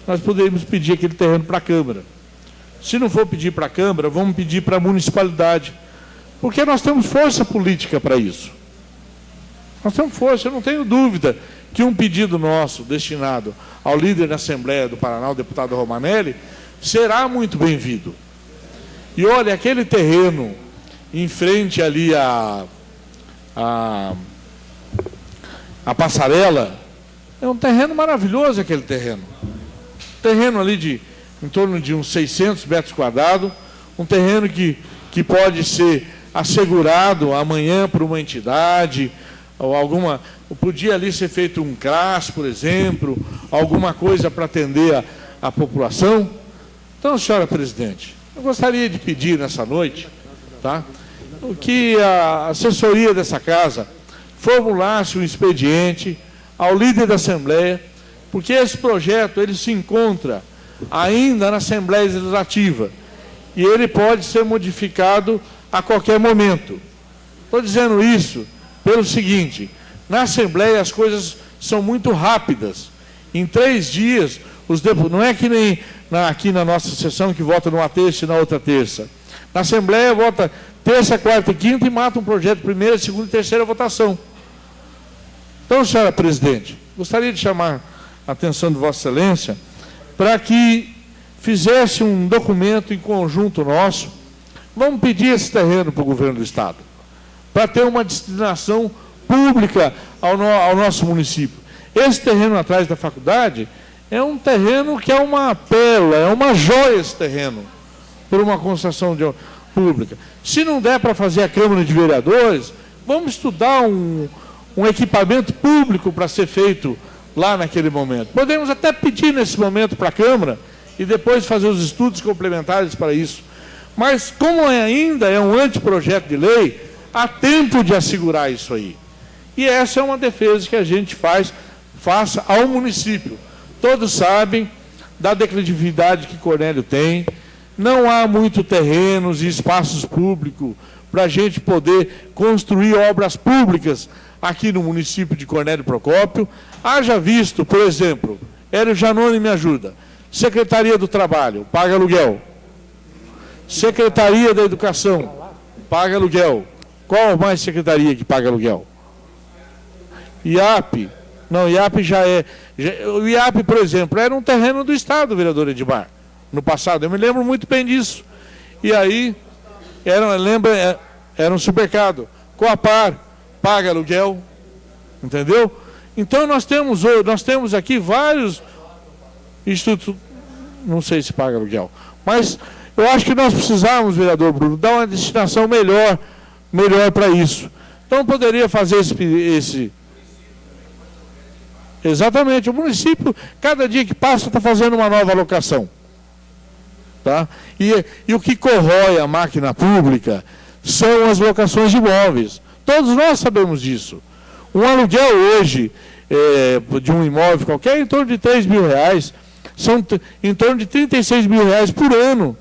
Nós poderíamos pedir aquele terreno para a Câmara. Se não for pedir para a Câmara, vamos pedir para a municipalidade, porque nós temos força política para isso. Nós temos força, eu não tenho dúvida que um pedido nosso destinado ao líder da Assembleia do Paraná, o deputado Romanelli, será muito bem-vindo. E olha, aquele terreno em frente ali a passarela, é um terreno maravilhoso aquele terreno. Terreno ali em torno de uns 600 metros quadrados, um terreno que pode ser assegurado amanhã por uma entidade, ou podia ali ser feito um CRAS, por exemplo, alguma coisa para atender a população. Então, senhora presidente, eu gostaria de pedir nessa noite, tá, que a assessoria dessa casa formulasse um expediente ao líder da Assembleia, porque esse projeto ele se encontra ainda na Assembleia Legislativa e ele pode ser modificado a qualquer momento. Estou dizendo isso pelo seguinte: na Assembleia as coisas são muito rápidas. Em 3 dias, não é que nem aqui na nossa sessão que vota numa terça e na outra terça. Na Assembleia vota terça, quarta e quinta e mata um projeto primeira, segunda e terceira votação. Então, senhora presidente, gostaria de chamar a atenção de Vossa Excelência para que fizesse um documento em conjunto nosso. Vamos pedir esse terreno para o governo do Estado, para ter uma destinação pública ao nosso município. Esse terreno atrás da faculdade é um terreno que é uma pérola, é uma joia esse terreno, por uma concessão pública. Se não der para fazer a Câmara de Vereadores, vamos estudar um equipamento público para ser feito lá naquele momento. Podemos até pedir nesse momento para a Câmara e depois fazer os estudos complementares para isso. Mas como ainda é um anteprojeto de lei, há tempo de assegurar isso aí. E essa é uma defesa que a gente faça ao município. Todos sabem da declatividade que Cornélio tem, não há muito terrenos e espaços públicos para a gente poder construir obras públicas aqui no município de Cornélio Procópio. Haja visto, por exemplo, Hélio Janone me ajuda, Secretaria do Trabalho, paga aluguel. Secretaria da Educação, paga aluguel. Qual mais secretaria que paga aluguel? IAP. Não, IAP já é... o IAP, por exemplo, era um terreno do Estado, vereador Edmar, no passado. Eu me lembro muito bem disso. E aí, era um supermercado. Coapar, paga aluguel. Entendeu? Então, nós temos aqui vários institutos... Não sei se paga aluguel. Mas eu acho que nós precisamos, vereador Bruno, dar uma destinação melhor para isso. Então, poderia fazer esse... Exatamente, o município, cada dia que passa, está fazendo uma nova alocação. Tá? E o que corrói a máquina pública são as locações de imóveis. Todos nós sabemos disso. Um aluguel hoje, de um imóvel qualquer, é em torno de R$3 mil. São em torno de R$36 mil por ano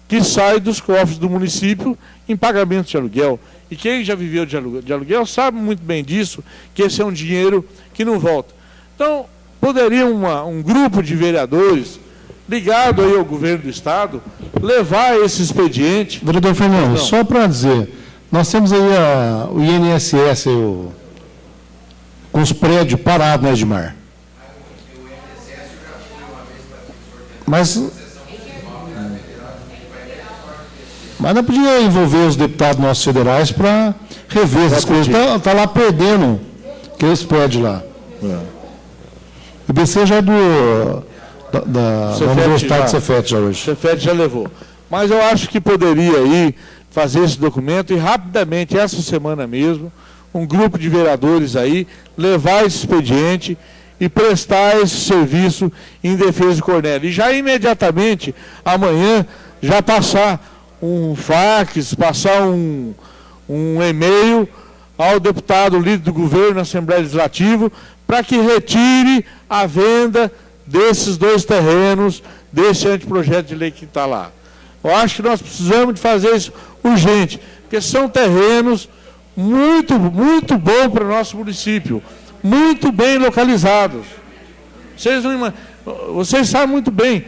que sai dos cofres do município em pagamento de aluguel. E quem já viveu de aluguel sabe muito bem disso, que esse é um dinheiro que não volta. Então, poderia um grupo de vereadores, ligado aí ao governo do Estado, levar esse expediente... Vereador Fernando, só para dizer, nós temos aí o INSS, com os prédios parados, né, Edmar? Mas não podia envolver os deputados nossos federais para rever essas coisas. Está lá perdendo aqueles prédios lá. O BC já é da Universidade do Cefet já hoje. O Cefet já levou. Mas eu acho que poderia aí fazer esse documento e rapidamente, essa semana mesmo, um grupo de vereadores aí, levar esse expediente e prestar esse serviço em defesa de Cornélio. E já imediatamente, amanhã, já passar um fax, passar um e-mail ao deputado líder do governo na Assembleia Legislativa, para que retire a venda desses 2 terrenos, desse anteprojeto de lei que está lá. Eu acho que nós precisamos de fazer isso urgente, porque são terrenos muito, muito bons para o nosso município, muito bem localizados. Vocês sabem muito bem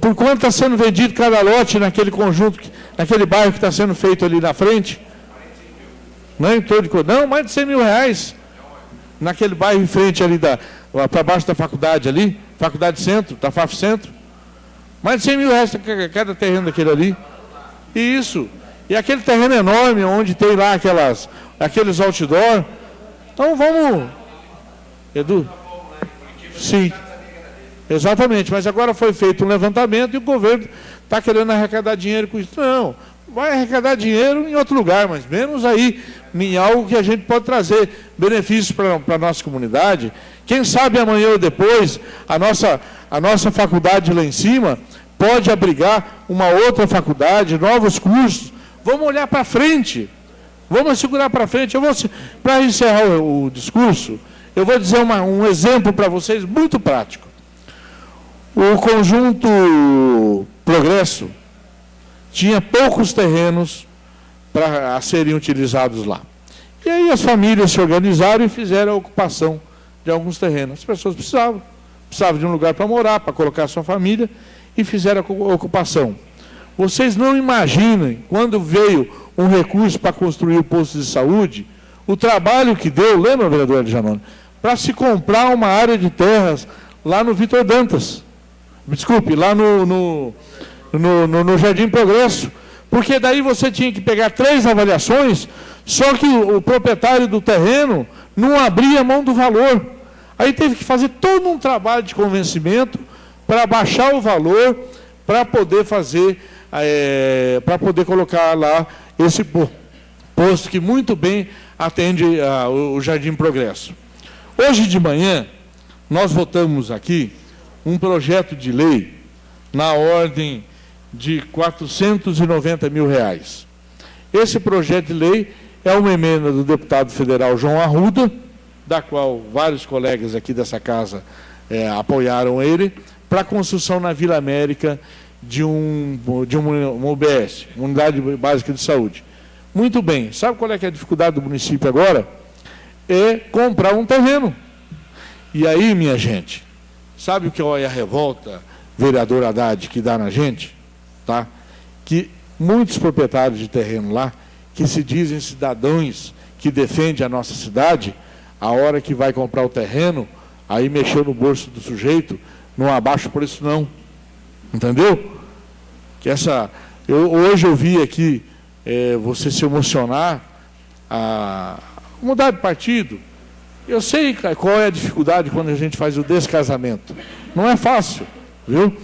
por quanto está sendo vendido cada lote naquele conjunto, naquele bairro que está sendo feito ali na frente. Não, em torno de... Não, mais de R$100 mil. Naquele bairro em frente ali, para baixo da faculdade ali, Faculdade Centro, da FAF Centro. Mais de R$100 mil cada terreno daquele ali. E aquele terreno enorme, onde tem lá aqueles outdoor. Então vamos... Edu? Sim. Exatamente, mas agora foi feito um levantamento e o governo está querendo arrecadar dinheiro com isso. Não, vai arrecadar dinheiro em outro lugar, mas menos aí em algo que a gente pode trazer benefícios para a nossa comunidade. Quem sabe amanhã ou depois a nossa faculdade lá em cima pode abrigar uma outra faculdade, novos cursos. Vamos olhar para frente, vamos segurar para frente. Para encerrar o discurso, eu vou dizer um exemplo para vocês muito prático. O conjunto Progresso tinha poucos terrenos para serem utilizados lá. E aí as famílias se organizaram e fizeram a ocupação de alguns terrenos. As pessoas precisavam de um lugar para morar, para colocar a sua família, e fizeram a ocupação. Vocês não imaginem, quando veio um recurso para construir o posto de saúde, o trabalho que deu, lembra, vereador Hélio Janone, para se comprar uma área de terras lá no Vitor Dantas. Desculpe, lá no Jardim Progresso, porque daí você tinha que pegar 3 avaliações, só que o proprietário do terreno não abria mão do valor. Aí teve que fazer todo um trabalho de convencimento para baixar o valor, para poder fazer, para poder colocar lá esse posto que muito bem atende o Jardim Progresso. Hoje de manhã, nós votamos aqui um projeto de lei na ordem de R$490 mil. Esse projeto de lei é uma emenda do deputado federal João Arruda, da qual vários colegas aqui dessa casa apoiaram ele, para a construção na Vila América de uma UBS, uma Unidade Básica de Saúde. Muito bem. Sabe qual é que é a dificuldade do município agora? É comprar um terreno. E aí, minha gente, sabe o que é a revolta, vereador Haddad, que dá na gente? Tá? Que muitos proprietários de terreno lá, que se dizem cidadãos que defendem a nossa cidade, a hora que vai comprar o terreno, aí mexeu no bolso do sujeito, não abaixa o preço não. Entendeu? Que hoje eu vi aqui você se emocionar a mudar de partido. Eu sei qual é a dificuldade quando a gente faz o descasamento. Não é fácil, viu?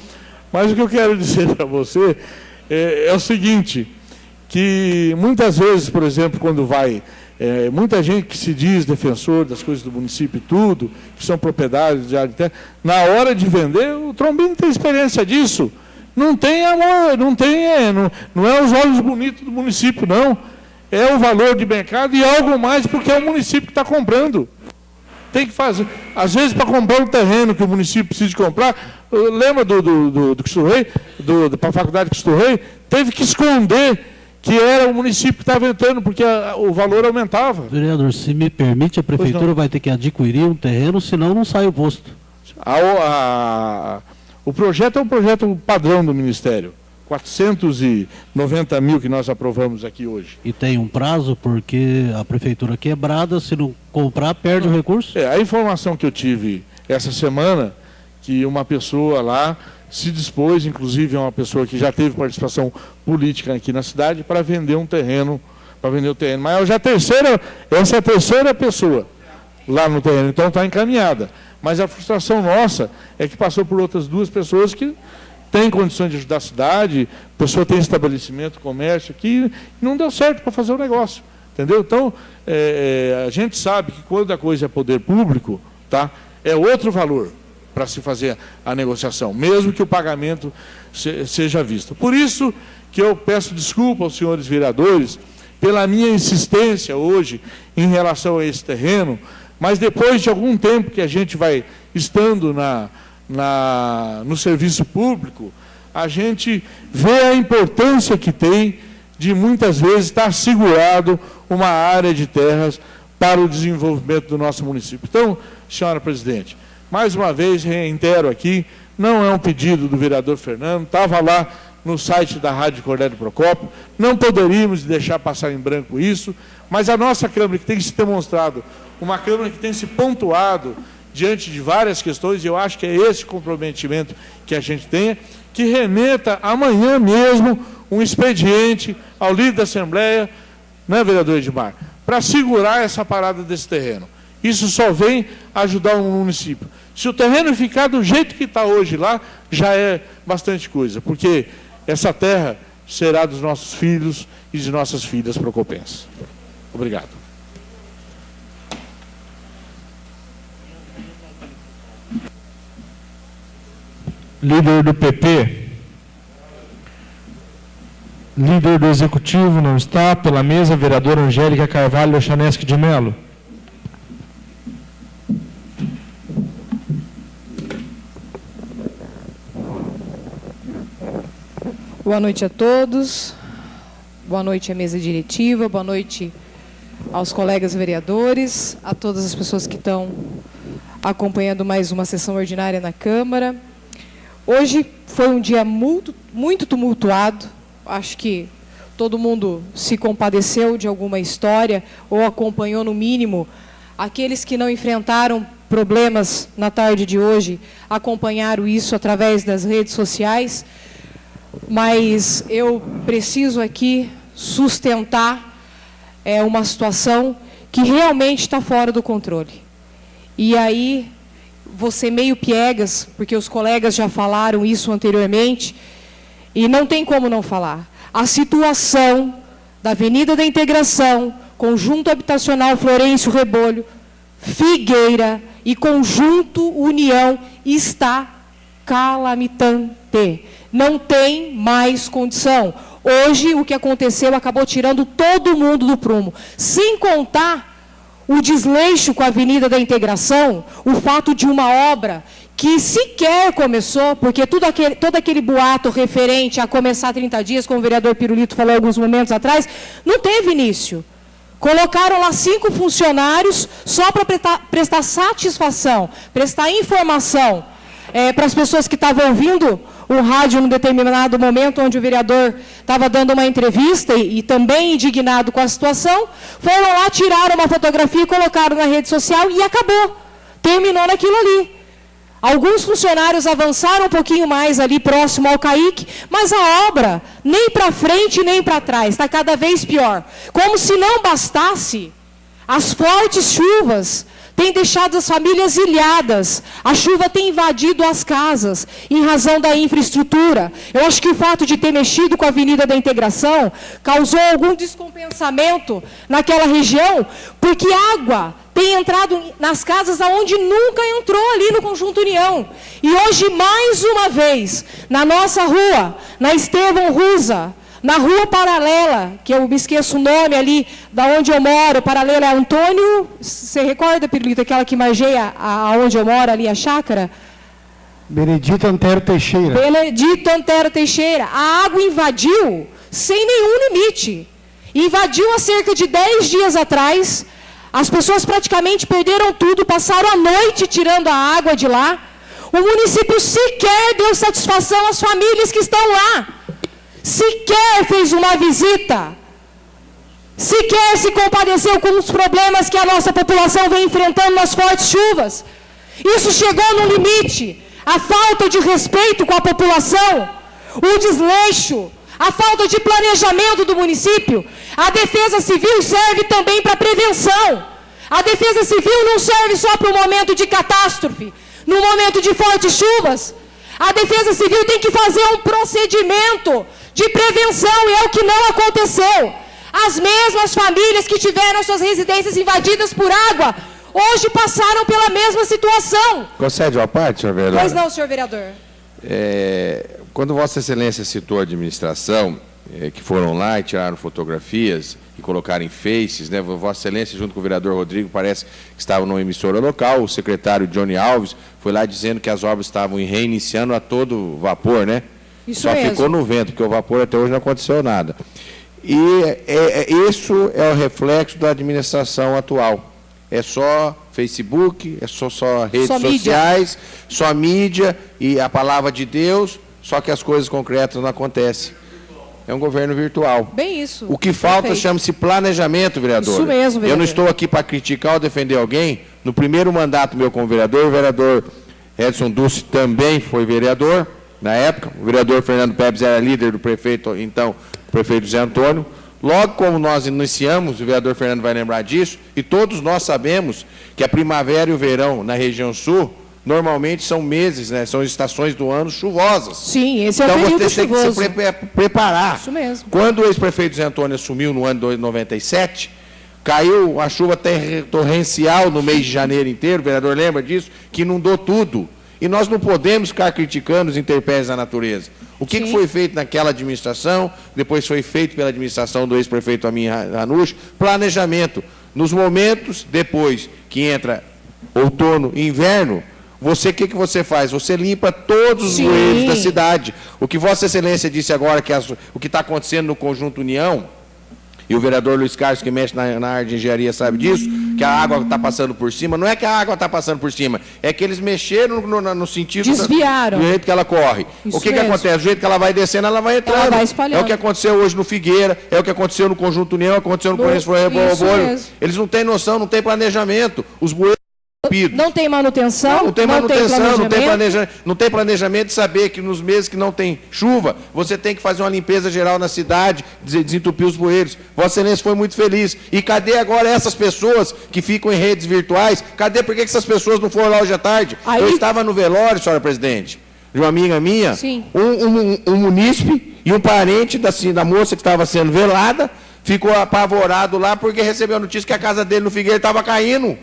Mas o que eu quero dizer para você é o seguinte, que muitas vezes, por exemplo, quando vai muita gente que se diz defensor das coisas do município e tudo, que são propriedades de área de terra, na hora de vender, o Trombini tem experiência disso. Não tem amor, não é os olhos bonitos do município, não. É o valor de mercado e algo mais, porque é o município que está comprando. Tem que fazer. Às vezes, para comprar um terreno que o município precisa de comprar, lembra do Cristo Rei, para a faculdade Cristo Rei, teve que esconder que era o município que estava entrando, porque o valor aumentava. Vereador, se me permite, a prefeitura vai ter que adquirir um terreno, senão não sai o posto. O projeto é um projeto padrão do Ministério. 490 mil que nós aprovamos aqui hoje. E tem um prazo, porque a prefeitura quebrada, se não comprar, perde o recurso? A informação que eu tive essa semana, que uma pessoa lá se dispôs, inclusive é uma pessoa que já teve participação política aqui na cidade, para vender um terreno, Mas essa é a terceira pessoa lá no terreno, então está encaminhada. Mas a frustração nossa é que passou por outras duas pessoas que têm condições de ajudar a cidade, a pessoa tem estabelecimento, comércio aqui, e não deu certo para fazer o negócio. Entendeu? Então, a gente sabe que quando a coisa é poder público, tá, é outro valor para se fazer a negociação, mesmo que o pagamento seja visto. Por isso que eu peço desculpa aos senhores vereadores pela minha insistência hoje em relação a esse terreno, mas depois de algum tempo que a gente vai estando no serviço público, a gente vê a importância que tem de muitas vezes estar segurado uma área de terras para o desenvolvimento do nosso município. Então, senhora presidente, mais uma vez reitero aqui, não é um pedido do vereador Fernando, estava lá no site da Rádio Cornélio Procópio, não poderíamos deixar passar em branco isso, mas a nossa Câmara, que tem se demonstrado uma Câmara que tem se pontuado diante de várias questões, e eu acho que é esse comprometimento que a gente tenha, que remeta amanhã mesmo um expediente ao líder da Assembleia, né, vereador Edmar, para segurar essa parada desse terreno. Isso só vem ajudar o município. Se o terreno ficar do jeito que está hoje lá, já é bastante coisa, porque essa terra será dos nossos filhos e de nossas filhas procopenses. Obrigado. Líder do PP. Líder do Executivo não está. Pela mesa, vereadora Angélica Carvalho Chaneschi de Mello. Boa noite a todos. Boa noite à mesa diretiva. Boa noite aos colegas vereadores, a todas as pessoas que estão acompanhando mais uma sessão ordinária na Câmara. Hoje foi um dia muito tumultuado. Acho que todo mundo se compadeceu de alguma história ou acompanhou, no mínimo, aqueles que não enfrentaram problemas na tarde de hoje, acompanharam isso através das redes sociais. Mas eu preciso aqui sustentar uma situação que realmente está fora do controle. E aí, vou ser meio piegas, porque os colegas já falaram isso anteriormente, e não tem como não falar. A situação da Avenida da Integração, Conjunto Habitacional Florencio Rebolho, Figueira e Conjunto União está calamitante. Não tem mais condição. Hoje, o que aconteceu acabou tirando todo mundo do prumo. Sem contar o desleixo com a Avenida da Integração, o fato de uma obra que sequer começou, porque todo aquele boato referente a começar 30 dias, como o vereador Pirulito falou alguns momentos atrás, não teve início. Colocaram lá 5 funcionários só para prestar satisfação, prestar informação para as pessoas que estavam ouvindo o rádio num determinado momento, onde o vereador estava dando uma entrevista e também indignado com a situação, foram lá, tiraram uma fotografia, colocaram na rede social e acabou. Terminou naquilo ali. Alguns funcionários avançaram um pouquinho mais ali próximo ao CAIC, mas a obra nem para frente nem para trás, está cada vez pior. Como se não bastasse, as fortes chuvas têm deixado as famílias ilhadas, a chuva tem invadido as casas em razão da infraestrutura. Eu acho que o fato de ter mexido com a Avenida da Integração causou algum descompensamento naquela região, porque água tem entrado nas casas aonde nunca entrou ali no Conjunto União. E hoje, mais uma vez, na nossa rua, na Estevão Rusa, na rua paralela, que eu me esqueço o nome ali, da onde eu moro, paralela a Antônio, você recorda, Pirulito, aquela que margeia aonde eu moro, ali a chácara? Benedito Antero Teixeira. Benedito Antero Teixeira. A água invadiu sem nenhum limite. Invadiu há cerca de 10 dias atrás. As pessoas praticamente perderam tudo, passaram a noite tirando a água de lá. O município sequer deu satisfação às famílias que estão lá. Sequer fez uma visita. Sequer se compadeceu com os problemas que a nossa população vem enfrentando nas fortes chuvas. Isso chegou no limite. A falta de respeito com a população, o desleixo, a falta de planejamento do município. A Defesa Civil serve também para prevenção. A Defesa Civil não serve só para o momento de catástrofe, no momento de fortes chuvas. A Defesa Civil tem que fazer um procedimento de prevenção, e é o que não aconteceu. As mesmas famílias que tiveram suas residências invadidas por água, hoje passaram pela mesma situação. Concede uma parte, senhor vereador? Pois não, senhor vereador. Quando Vossa Excelência citou a administração, que foram lá e tiraram fotografias e colocaram em faces, né? Vossa Excelência, junto com o vereador Rodrigo, parece que estavam numa emissora local, o secretário Johnny Alves foi lá dizendo que as obras estavam reiniciando a todo vapor, né? Isso Só mesmo. ficou no vento, porque o vapor até hoje não aconteceu nada. E isso é o reflexo da administração atual. É só Facebook, é só redes sociais, só mídia e a palavra de Deus, só que as coisas concretas não acontecem. É um governo virtual. Bem isso. O que falta chama-se planejamento, vereador. Isso mesmo, vereador. Eu não estou aqui para criticar ou defender alguém. No primeiro mandato meu como vereador, o vereador Edson Dulce também foi vereador, na época. O vereador Fernando Pebs era líder do prefeito, então, o prefeito José Antônio. Logo como nós iniciamos, o vereador Fernando vai lembrar disso, e todos nós sabemos que a primavera e o verão na região sul, normalmente são meses, né, são estações do ano chuvosas. Sim, esse é o então período você chuvoso. tem que se preparar. Isso mesmo. Quando o ex-prefeito Zé Antônio assumiu no ano de 97, caiu a chuva torrencial no mês de janeiro inteiro, o vereador lembra disso, que inundou tudo. E nós não podemos ficar criticando os intempéries da natureza. O que foi feito naquela administração, depois foi feito pela administração do ex-prefeito Amin Ranush, planejamento. Nos momentos, depois que entra outono e inverno, o que você faz? Você limpa todos os bueiros da cidade. O que Vossa Excelência disse agora, que o que está acontecendo no Conjunto União, e o vereador Luiz Carlos, que mexe na área de engenharia, sabe disso, que a água está passando por cima. Não é que a água está passando por cima, é que eles mexeram no sentido desviaram do jeito que ela corre. Isso o que mesmo. acontece? Do jeito que ela vai descendo, ela vai entrando. Ela vai espalhando. É o que aconteceu hoje no Figueira, é o que aconteceu no Conjunto União, aconteceu no Corinthians Rebolo. Eles não têm noção, não têm planejamento. Os bueiros não tem manutenção, não tem planejamento de saber que nos meses que não tem chuva, você tem que fazer uma limpeza geral na cidade, desentupir os bueiros. Vossa Excelência foi muito feliz. E cadê agora essas pessoas que ficam em redes virtuais? Cadê? Por que essas pessoas não foram lá hoje à tarde? Eu estava no velório, senhora presidente, de uma amiga minha, um munícipe e um parente da moça que estava sendo velada, ficou apavorado lá porque recebeu a notícia que a casa dele no Figueira estava caindo.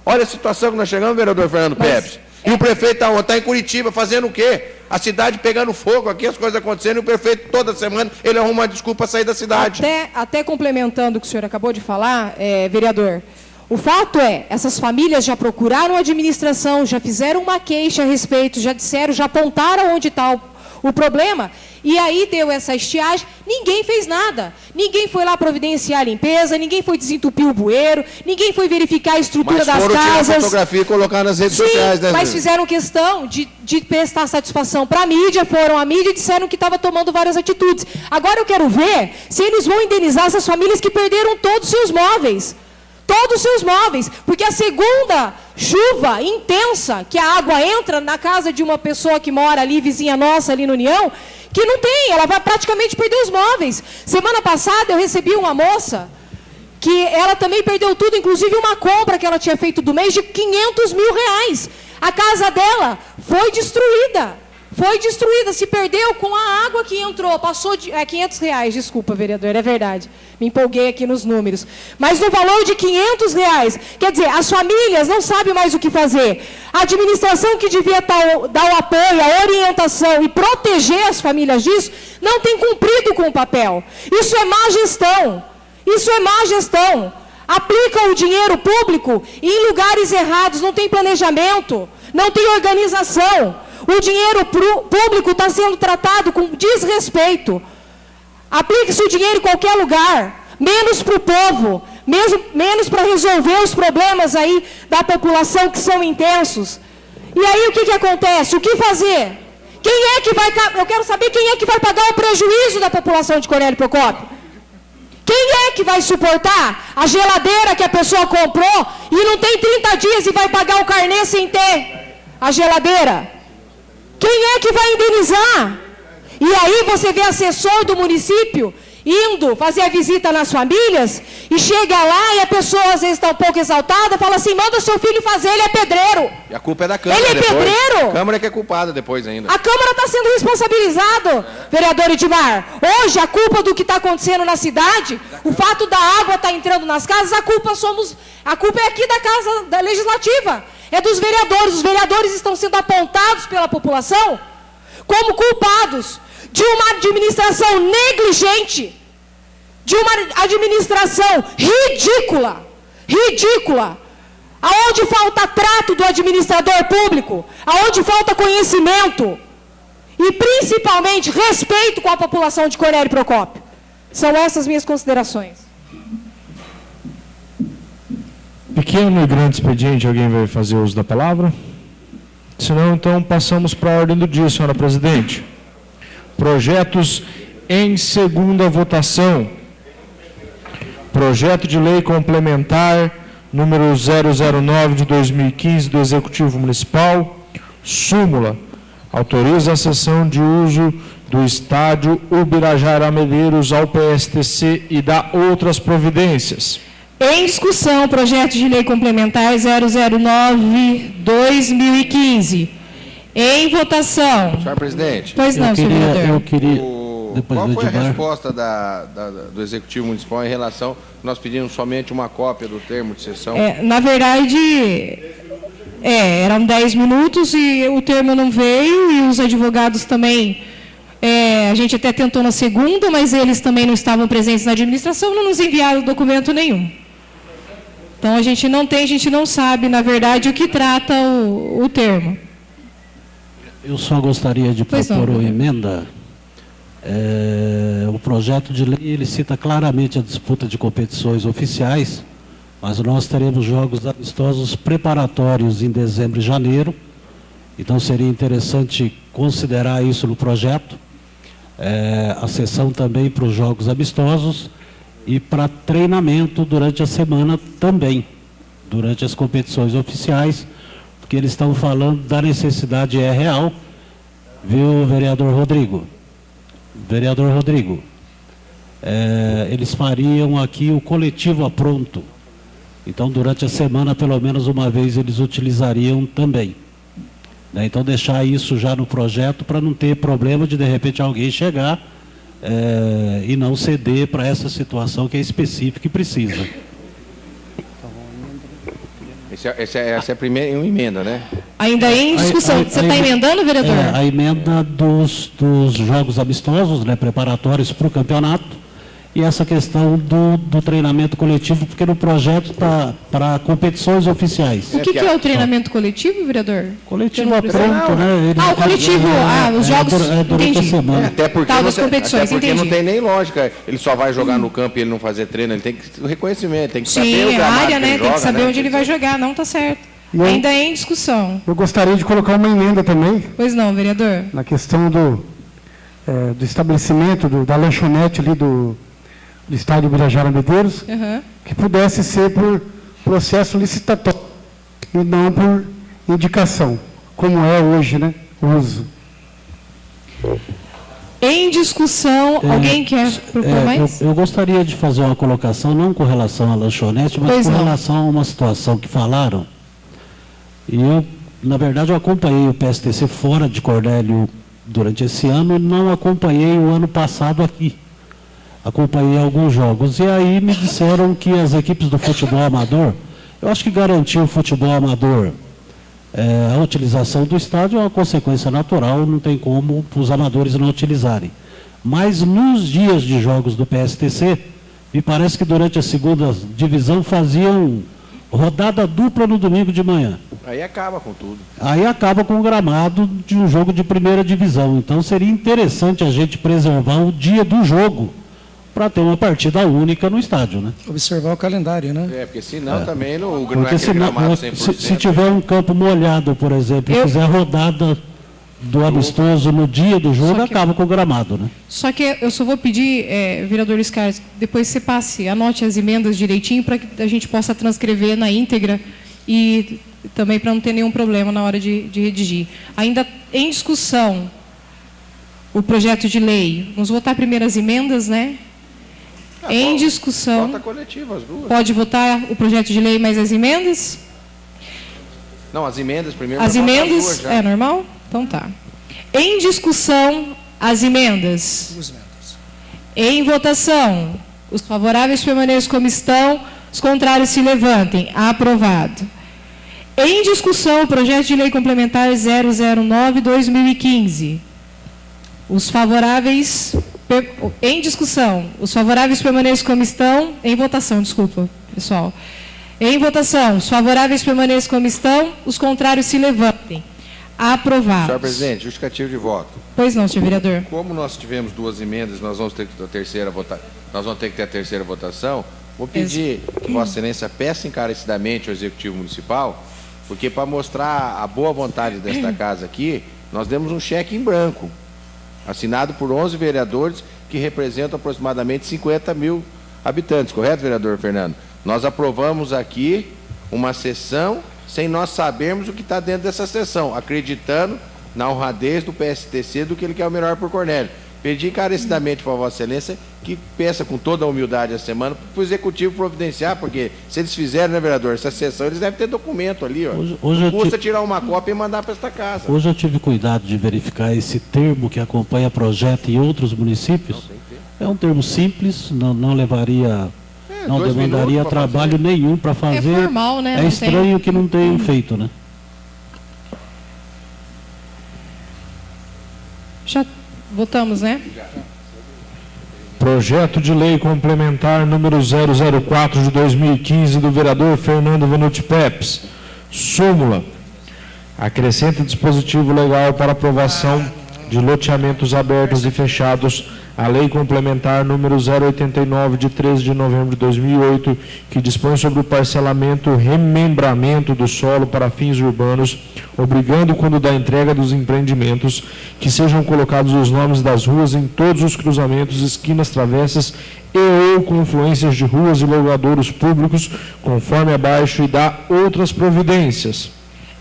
Olha a situação que nós chegamos, vereador Fernando Pebs. E o prefeito está em Curitiba fazendo o quê? A cidade pegando fogo aqui, as coisas acontecendo, e o prefeito toda semana, ele arruma uma desculpa para sair da cidade. Até complementando o que o senhor acabou de falar, vereador, O fato é, essas famílias já procuraram a administração, já fizeram uma queixa a respeito, já disseram, já apontaram onde está o problema, e aí deu essa estiagem, ninguém fez nada. Ninguém foi lá providenciar a limpeza, ninguém foi desentupir o bueiro, ninguém foi verificar a estrutura das casas. Mas foram tirar fotografia e colocar nas redes sociais, né? Mas fizeram questão de prestar satisfação para a mídia, foram à mídia e disseram que estava tomando várias atitudes. Agora eu quero ver se eles vão indenizar essas famílias que perderam todos os seus móveis. Todos os seus móveis, porque a segunda chuva intensa, que a água entra na casa de uma pessoa que mora ali, vizinha nossa, ali no União, que não tem, ela vai praticamente perder os móveis. Semana passada eu recebi uma moça, que ela também perdeu tudo, inclusive uma compra que ela tinha feito do mês de 500 mil reais. A casa dela foi destruída. Foi destruída, se perdeu com a água que entrou, passou de... 500 reais, desculpa, vereador, é verdade. Me empolguei aqui nos números. Mas no valor de 500 reais, quer dizer, as famílias não sabem mais o que fazer. A administração que devia dar o apoio, a orientação e proteger as famílias disso, não tem cumprido com o papel. Isso é má gestão. Isso é má gestão. Aplica o dinheiro público em lugares errados, não tem planejamento, não tem organização. O dinheiro público está sendo tratado com desrespeito. Aplique-se o dinheiro em qualquer lugar, menos para o povo, menos para resolver os problemas aí da população que são intensos. E aí o que acontece? O que fazer? Quem é que vai... Eu quero saber quem é que vai pagar o prejuízo da população de Cornélio Procópio. Quem é que vai suportar a geladeira que a pessoa comprou e não tem 30 dias e vai pagar o carnê sem ter a geladeira? Quem é que vai indenizar? E aí você vê assessor do município indo fazer a visita nas famílias e chega lá e a pessoa às vezes está um pouco exaltada, fala assim, manda seu filho fazer, ele é pedreiro. E a culpa é da Câmara. Ele é pedreiro? A Câmara que é culpada depois ainda. A Câmara está sendo responsabilizada, vereador Edmar. Hoje, a culpa do que está acontecendo na cidade, o fato da água estar entrando nas casas, a culpa é aqui da Casa da Legislativa. É dos vereadores. Os vereadores estão sendo apontados pela população como culpados de uma administração negligente, de uma administração ridícula, aonde falta trato do administrador público, aonde falta conhecimento e, principalmente, respeito com a população de Cornélio Procópio. São essas minhas considerações. Pequeno e grande expediente, alguém vai fazer uso da palavra? Se não, então passamos para a ordem do dia, senhora presidente. Projetos em segunda votação. Projeto de lei complementar número 009 de 2015 do Executivo Municipal. Súmula. Autoriza a cessão de uso do estádio Ubirajara Medeiros ao PSTC e dá outras providências. Em discussão, projeto de lei complementar 009/2015. Em votação. Senhor presidente. Pois não, senhor vereador. Qual foi a resposta do Executivo Municipal em relação... Nós pedimos somente uma cópia do termo de sessão. Na verdade, eram 10 minutos e o termo não veio e os advogados também... a gente até tentou na segunda, mas eles também não estavam presentes na administração, não nos enviaram documento nenhum. Então, a gente não sabe, na verdade, o que trata o termo. Eu só gostaria de propor uma emenda. O projeto de lei, ele cita claramente a disputa de competições oficiais, mas nós teremos jogos amistosos preparatórios em dezembro e janeiro, então seria interessante considerar isso no projeto. A sessão também para os jogos amistosos e para treinamento durante a semana também, durante as competições oficiais, porque eles estão falando da necessidade real, viu, vereador Rodrigo? Vereador Rodrigo, eles fariam aqui o coletivo apronto, então durante a semana, pelo menos uma vez, eles utilizariam também. Então, deixar isso já no projeto para não ter problema de repente, alguém chegar e não ceder para essa situação que é específica e precisa. Essa é a primeira emenda, né? Ainda em discussão. Você está emendando, vereador? A emenda dos jogos amistosos, preparatórios para o campeonato, e essa questão do treinamento coletivo, porque no projeto está para competições oficiais. O que é o treinamento coletivo, vereador? Coletivo é pronto, né? O coletivo, os jogos, durante a semana. Até porque, das competições, até porque não entendi. tem nem lógica. Ele só vai jogar no campo e ele não fazer treino, ele tem que o reconhecimento, tem que saber Sim, o a gramado área, que né? ele Tem joga, que saber né? onde ele vai jogar, não está certo. Eu- Ainda é em discussão. Eu gostaria de colocar uma emenda também Pois não, vereador? na questão do estabelecimento, da lanchonete ali do estádio Birajara Medeiros, Aham. que pudesse ser por processo licitatório e não por indicação, como é hoje, né, o uso. Em discussão, alguém quer propor mais? Eu gostaria de fazer uma colocação, não com relação à lanchonete, mas Pois com não. relação a uma situação que falaram. E eu, na verdade, eu acompanhei o PSTC fora de Cornélio durante esse ano e não acompanhei o ano passado aqui. Acompanhei alguns jogos. E aí me disseram que as equipes do futebol amador, eu acho que garantir o futebol amador, a utilização do estádio é uma consequência natural, não tem como os amadores não utilizarem. Mas nos dias de jogos do PSTC, me parece que durante a segunda divisão faziam rodada dupla no domingo de manhã. Aí acaba com tudo. Aí acaba com o gramado de um jogo de primeira divisão. Então seria interessante a gente preservar o dia do jogo para ter uma partida única no estádio, né? Observar o calendário, né? Porque senão também não é Porque aquele gramado 100%. se tiver um campo molhado, por exemplo, e fizer rodada do amistoso no dia do jogo, Só que- acaba com o gramado, né? Só que eu só vou pedir, vereador Luiz Carlos, depois você passe, anote as emendas direitinho para que a gente possa transcrever na íntegra e também para não ter nenhum problema na hora de redigir. Ainda em discussão o projeto de lei. Vamos votar primeiro as emendas, né? Em discussão. Volta coletiva, as duas. Pode votar o projeto de lei mais as emendas? Não, as emendas primeiro. As pra votar emendas, duas já. é normal? Então tá. Em discussão, as emendas. Em votação, os favoráveis permaneçam como estão, os contrários se levantem. Aprovado. Em discussão, o projeto de lei complementar 009/2015. Os favoráveis... Em discussão, os favoráveis permaneçam como estão. Em votação, desculpa, pessoal. Em votação, os favoráveis permaneçam como estão, os contrários se levantem. Aprovado. Senhor presidente, justificativo de voto. Pois não, senhor vereador. Como nós tivemos duas emendas, nós vamos ter que ter a terceira votação. Vou pedir que Vossa Excelência peça encarecidamente ao Executivo Municipal, porque para mostrar a boa vontade desta casa aqui, nós demos um cheque em branco, assinado por 11 vereadores que representam aproximadamente 50 mil habitantes, correto, vereador Fernando? Nós aprovamos aqui uma sessão sem nós sabermos o que está dentro dessa sessão, acreditando na honradez do PSTC do que ele quer o melhor por Cornélio. Pedi encarecidamente para Vossa Excelência que peça com toda a humildade a semana para o Executivo providenciar, porque se eles fizerem, né, vereador, essa sessão, eles devem ter documento ali, ó. Hoje Não eu custa tirar uma cópia e mandar para esta casa. Hoje eu tive cuidado de verificar esse termo que acompanha projeto em outros municípios. É um termo simples, não levaria, não 2 demandaria minutos pra trabalho nenhum para fazer. formal, né? É Não estranho que não tenham feito, né? Já votamos, né? Projeto de lei complementar número 004 de 2015 do vereador Fernando Vanucci Pepes. Súmula. Acrescenta dispositivo legal para aprovação de loteamentos abertos e fechados à lei complementar número 089 de 13 de novembro de 2008, que dispõe sobre o parcelamento e remembramento do solo para fins urbanos, obrigando, quando da entrega dos empreendimentos, que sejam colocados os nomes das ruas em todos os cruzamentos, esquinas, travessas e ou confluências de ruas e logradouros públicos, conforme abaixo, e dá outras providências.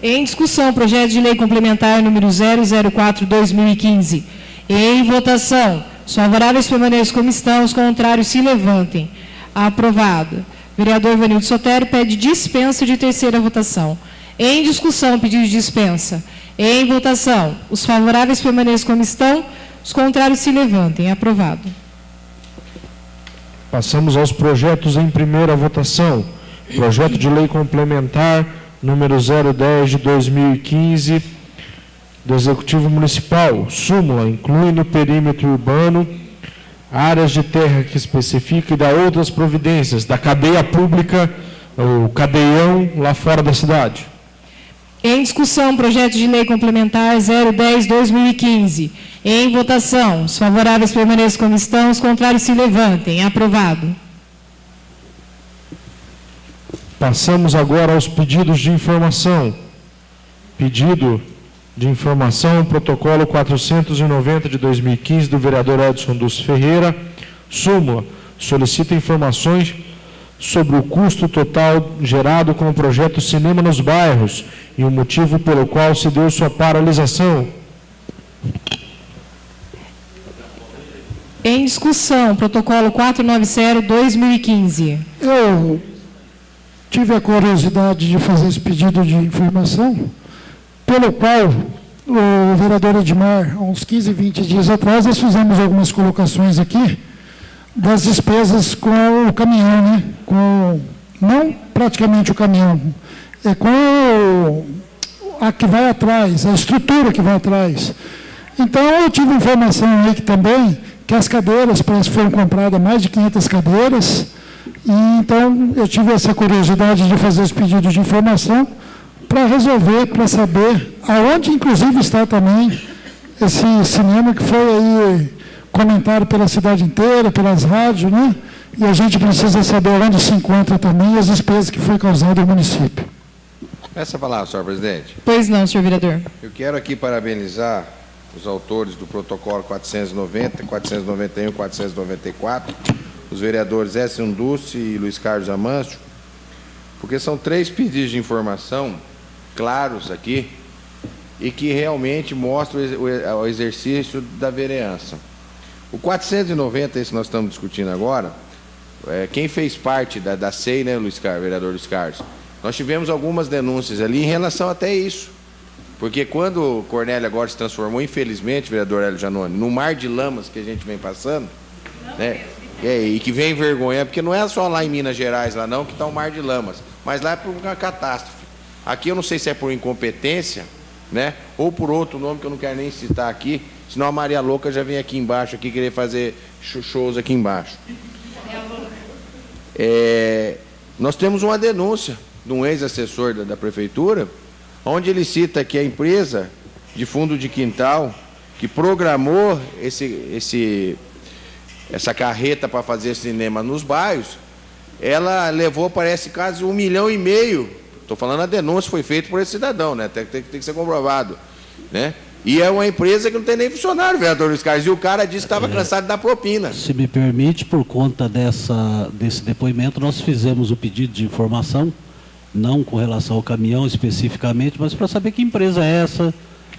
Em discussão, projeto de lei complementar número 004/2015. Em votação, os favoráveis permaneçam como estão, os contrários se levantem. Aprovado. Vereador Vanildo Sotero pede dispensa de terceira votação. Em discussão, pedido de dispensa. Em votação, os favoráveis permaneçam como estão, os contrários se levantem. Aprovado. Passamos aos projetos em primeira votação. Projeto de lei complementar número 010 de 2015 do Executivo Municipal. Súmula. Inclui no perímetro urbano áreas de terra que especifica e dá outras providências da cadeia pública, o cadeião lá fora da cidade. Em discussão, projeto de lei complementar 010/2015. Em votação. Os favoráveis permaneçam como estão, os contrários se levantem. Aprovado. Passamos agora aos pedidos de informação. Pedido de informação, protocolo 490 de 2015 do vereador Edson dos Ferreira. Súmula. Solicita informações sobre o custo total gerado com o projeto Cinema nos Bairros e o motivo pelo qual se deu sua paralisação. Em discussão, protocolo 490/2015. Eu tive a curiosidade de fazer esse pedido de informação, pelo qual o vereador Edmar, há uns 15, 20 dias atrás, nós fizemos algumas colocações aqui das despesas com o caminhão, né? Não praticamente o caminhão, é com a que vai atrás, a estrutura que vai atrás. Então, eu tive informação aí também que as cadeiras, parece que foram compradas mais de 500 cadeiras, e então eu tive essa curiosidade de fazer esse pedido de informação para resolver, para saber aonde, inclusive, está também esse cinema que foi aí comentado pela cidade inteira, pelas rádios, né? E a gente precisa saber onde se encontra também as despesas que foi causada no município. Essa palavra, senhor presidente. Pois não, senhor vereador. Eu quero aqui parabenizar os autores do protocolo 490, 491, 494, os vereadores Edson Dulce e Luiz Carlos Amâncio, porque são 3 pedidos de informação claros aqui e que realmente mostram o exercício da vereança. O 490, esse que nós estamos discutindo agora, quem fez parte da SEI, né, vereador Luiz Carlos, nós tivemos algumas denúncias ali em relação até isso. Porque quando o Cornélio agora se transformou, infelizmente, vereador Hélio Janone, no mar de lamas que a gente vem passando, né, e que vem vergonha, porque não é só lá em Minas Gerais, lá não, que está um mar de lamas, mas lá é por uma catástrofe. Aqui eu não sei se é por incompetência, né, ou por outro nome que eu não quero nem citar aqui, senão a Maria Louca já vem aqui embaixo, aqui querer fazer shows aqui embaixo. Nós temos uma denúncia de um ex-assessor da prefeitura, onde ele cita que a empresa de fundo de quintal que programou essa carreta para fazer cinema nos bairros, ela levou, parece, quase 1,5 milhão. Estou falando, a denúncia foi feita por esse cidadão, né? Tem que ser comprovado, né? E é uma empresa que não tem nem funcionário, vereador Luiz Carlos, e o cara disse que estava cansado de dar propina. Se me permite, por conta desse depoimento, nós fizemos o pedido de informação, não com relação ao caminhão especificamente, mas para saber que empresa é essa,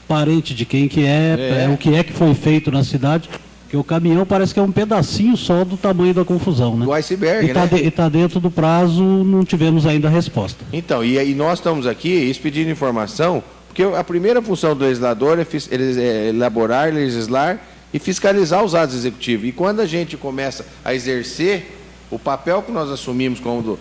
parente de quem que é, o que é que foi feito na cidade, porque o caminhão parece que é um pedacinho só do tamanho da confusão, né? Do iceberg, né? E está dentro do prazo, não tivemos ainda a resposta. Então, e nós estamos aqui pedindo informação, porque a primeira função do legislador é elaborar, legislar e fiscalizar os atos executivos. E quando a gente começa a exercer o papel que nós assumimos quando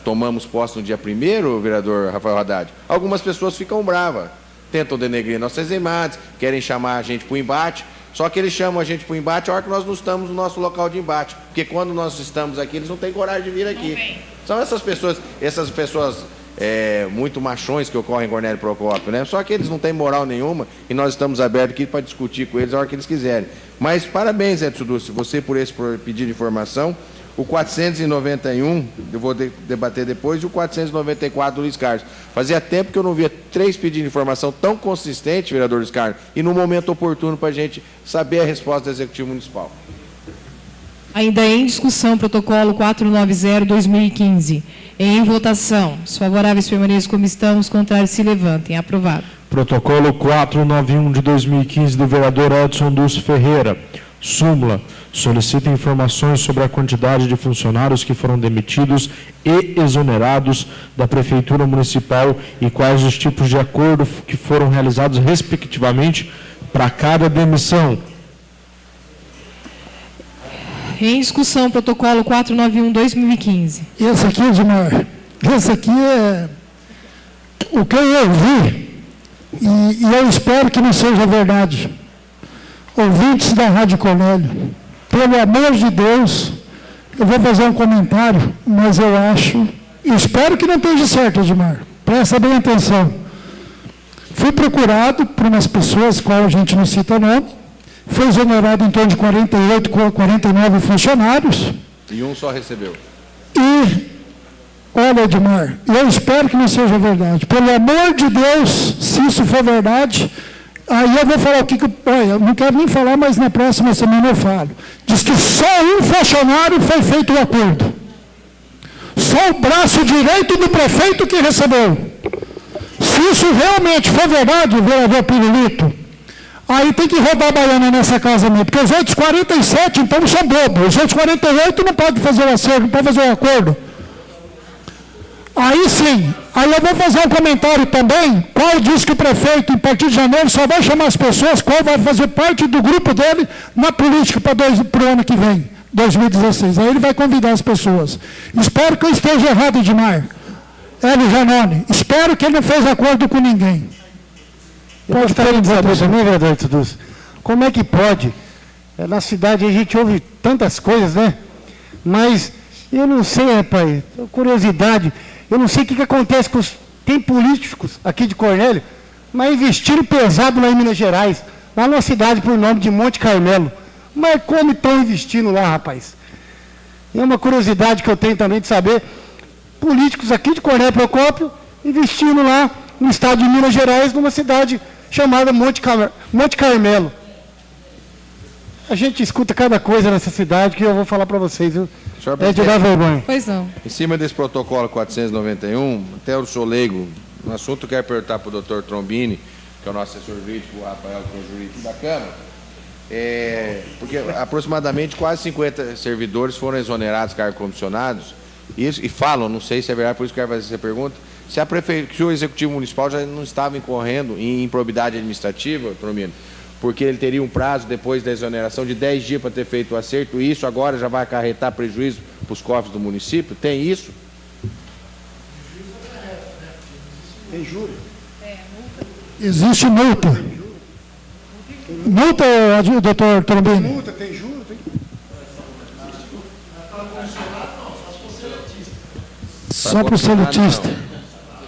tomamos posse no dia 1º, vereador Rafael Haddad, algumas pessoas ficam bravas, tentam denegrir nossas imagens, querem chamar a gente para o embate, só que eles chamam a gente para o embate a hora que nós não estamos no nosso local de embate, porque quando nós estamos aqui, eles não têm coragem de vir aqui. São essas pessoas muito machões que ocorrem em Cornélio Procópio, né? Só que eles não têm moral nenhuma e nós estamos abertos aqui para discutir com eles a hora que eles quiserem. Mas parabéns, Edson Dulce, você por pedido de informação. O 491, eu vou debater depois, e o 494 do Luiz Carlos. Fazia tempo que eu não via 3 pedidos de informação tão consistentes, vereador Luiz Carlos, e no momento oportuno para a gente saber a resposta do Executivo Municipal. Ainda em discussão, protocolo 490/2015. Em votação. Os favoráveis permaneçam como estão, os contrários se levantem. Aprovado. Protocolo 491 de 2015 do vereador Edson Dulce Ferreira. Súmula. Solicita informações sobre a quantidade de funcionários que foram demitidos e exonerados da Prefeitura Municipal e quais os tipos de acordo que foram realizados, respectivamente, para cada demissão. Em discussão, protocolo 491/2015. Esse aqui, Edmar, esse aqui é o que eu ouvi, e eu espero que não seja verdade. Ouvintes da Rádio Cornélio, pelo amor de Deus, eu vou fazer um comentário, mas eu acho, espero que não esteja certo, Edmar, presta bem atenção. Fui procurado por umas pessoas, qual a gente não cita nome, foi exonerado em torno de 48, 49 funcionários. E um só recebeu. E, olha, Edmar, eu espero que não seja verdade. Pelo amor de Deus, se isso for verdade, aí eu vou falar o que... Olha, eu não quero nem falar, mas na próxima semana eu falo. Diz que só um funcionário foi feito o acordo. Só o braço direito do prefeito que recebeu. Se isso realmente for verdade, vereador Pirulito, aí tem que rodar a baiana nessa casa mesmo, porque os outros 47, então, são bobos. Os outros 48 não podem fazer o acerto, não podem fazer o acordo. Aí sim, aí eu vou fazer um comentário também, qual diz que o prefeito, em partir de janeiro, só vai chamar as pessoas, qual vai fazer parte do grupo dele na política para o ano que vem, 2016. Aí ele vai convidar as pessoas. Espero que eu esteja errado, Edmar. Hélio Janone, espero que ele não fez acordo com ninguém. Pode saber também, vereador Tudus, como é que pode? Na cidade a gente ouve tantas coisas, né? Mas eu não sei, rapaz, curiosidade, eu não sei o que acontece com os... Tem políticos aqui de Cornélio, mas investiram pesado lá em Minas Gerais, lá numa cidade por nome de Monte Carmelo. Mas como estão investindo lá, rapaz? É uma curiosidade que eu tenho também de saber. Políticos aqui de Cornélio Procópio investindo lá no estado de Minas Gerais, numa cidade chamada Monte Carmelo. A gente escuta cada coisa nessa cidade que eu vou falar para vocês, viu? É de dar vergonha. Pois não. Em cima desse protocolo 491, até eu sou leigo, no assunto eu quero perguntar para o doutor Trombini, que é o nosso assessor jurídico, o Rafael, que é o jurídico da Câmara, porque aproximadamente quase 50 servidores foram exonerados, cargos comissionados, e falam, não sei se é verdade, por isso que eu quero fazer essa pergunta, se o Executivo Municipal já não estava incorrendo em improbidade administrativa, Trombini, porque ele teria um prazo depois da exoneração de 10 dias para ter feito o acerto, e isso agora já vai acarretar prejuízo para os cofres do município? Tem isso? Tem juro? Existe multa. Multa, doutor Trombini? Tem multa, tem juro, tem... Só para o seletista.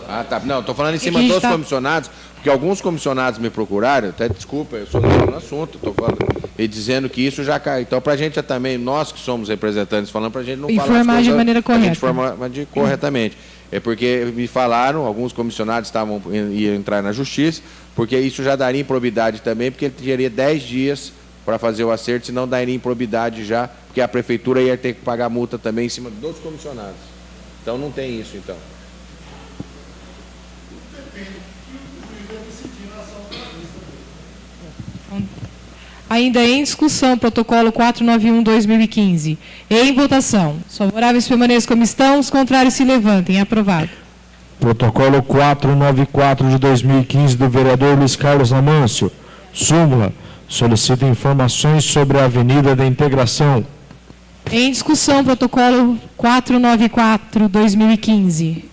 Ah, tá. Não, estou falando em cima dos comissionados, porque alguns comissionados me procuraram, até desculpa, eu sou novo no assunto, estou falando, e dizendo que isso já cai. Então, para a gente também, nós que somos representantes falando, para a gente não falar informar de maneira correta. Informar corretamente. É porque me falaram, alguns comissionados iam entrar na justiça, porque isso já daria improbidade também, porque ele teria 10 dias para fazer o acerto, senão daria improbidade já, porque a prefeitura ia ter que pagar multa também em cima dos comissionados. Então, não tem isso, então. Ainda em discussão, protocolo 491/2015. Em votação. Os favoráveis permaneçam como estão, os contrários se levantem. Aprovado. Protocolo 494 de 2015 do vereador Luiz Carlos Amâncio. Súmula. Solicita informações sobre a Avenida da Integração. Em discussão, protocolo 494/2015.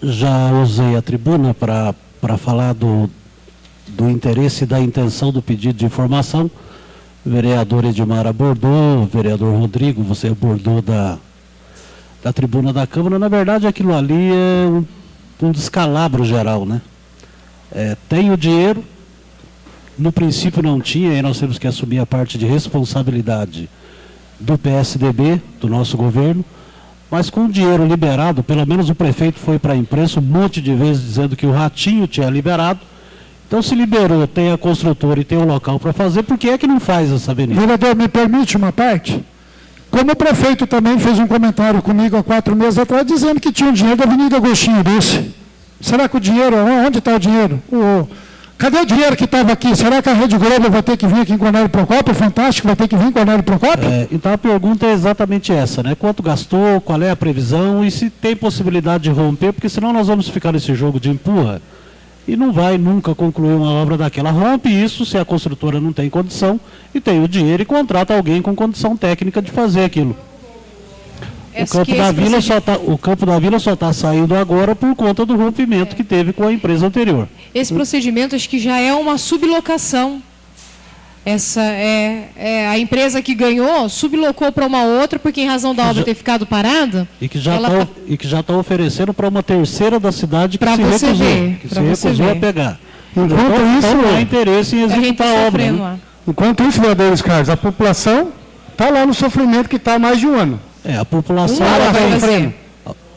Já usei a tribuna para falar do interesse e da intenção do pedido de informação. O vereador Edmar abordou, o vereador Rodrigo, você abordou da tribuna da Câmara. Na verdade, aquilo ali é um descalabro geral, né? Tem o dinheiro, no princípio não tinha, aí nós temos que assumir a parte de responsabilidade do PSDB, do nosso governo, mas com o dinheiro liberado, pelo menos o prefeito foi para a imprensa um monte de vezes dizendo que o Ratinho tinha liberado. Então, se liberou, tem a construtora e tem o local para fazer, por que é que não faz essa avenida? Vereador, me permite uma parte? Como o prefeito também fez um comentário comigo há 4 meses atrás, dizendo que tinha o dinheiro da Avenida Agostinho desse. Será que o dinheiro, onde está o dinheiro? Cadê o dinheiro que estava aqui? Será que a Rede Globo vai ter que vir aqui em Cornélio Procópio? O Fantástico vai ter que vir em Cornélio Procópio? Então a pergunta é exatamente essa, né? Quanto gastou, qual é a previsão e se tem possibilidade de romper, porque senão nós vamos ficar nesse jogo de empurra e não vai nunca concluir uma obra daquela. Rompe isso se a construtora não tem condição e tem o dinheiro e contrata alguém com condição técnica de fazer aquilo. O campo da Vila só está saindo agora por conta do rompimento que teve com a empresa anterior. Esse procedimento acho que já é uma sublocação. a empresa que ganhou sublocou para uma outra, porque em razão da obra ter ficado parada... E que já está oferecendo para uma terceira da cidade que se recusou a pegar. Enquanto isso, não há interesse em executar a obra. Né? Enquanto isso, vereadores Carlos, a população está lá no sofrimento que está há mais de um ano. A população...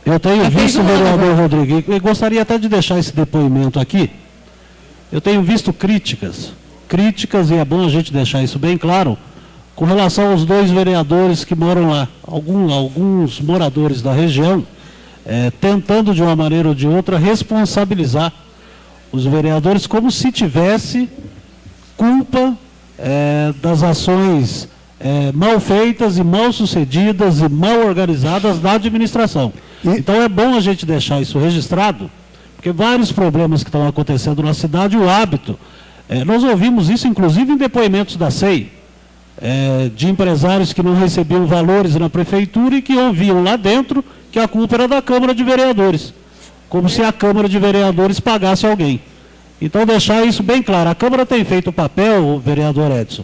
Eu tenho visto, vereador Rodrigo, e gostaria até de deixar esse depoimento aqui. Eu tenho visto críticas, e é bom a gente deixar isso bem claro, com relação aos 2 vereadores que moram lá, alguns moradores da região, tentando de uma maneira ou de outra responsabilizar os vereadores como se tivesse culpa das ações mal feitas e mal sucedidas e mal organizadas da administração. Então é bom a gente deixar isso registrado, porque vários problemas que estão acontecendo na cidade, o hábito, nós ouvimos isso inclusive em depoimentos da SEI, de empresários que não recebiam valores na prefeitura e que ouviam lá dentro que a culpa era da Câmara de Vereadores, como se a Câmara de Vereadores pagasse alguém. Então deixar isso bem claro, a Câmara tem feito o papel, o vereador Edson,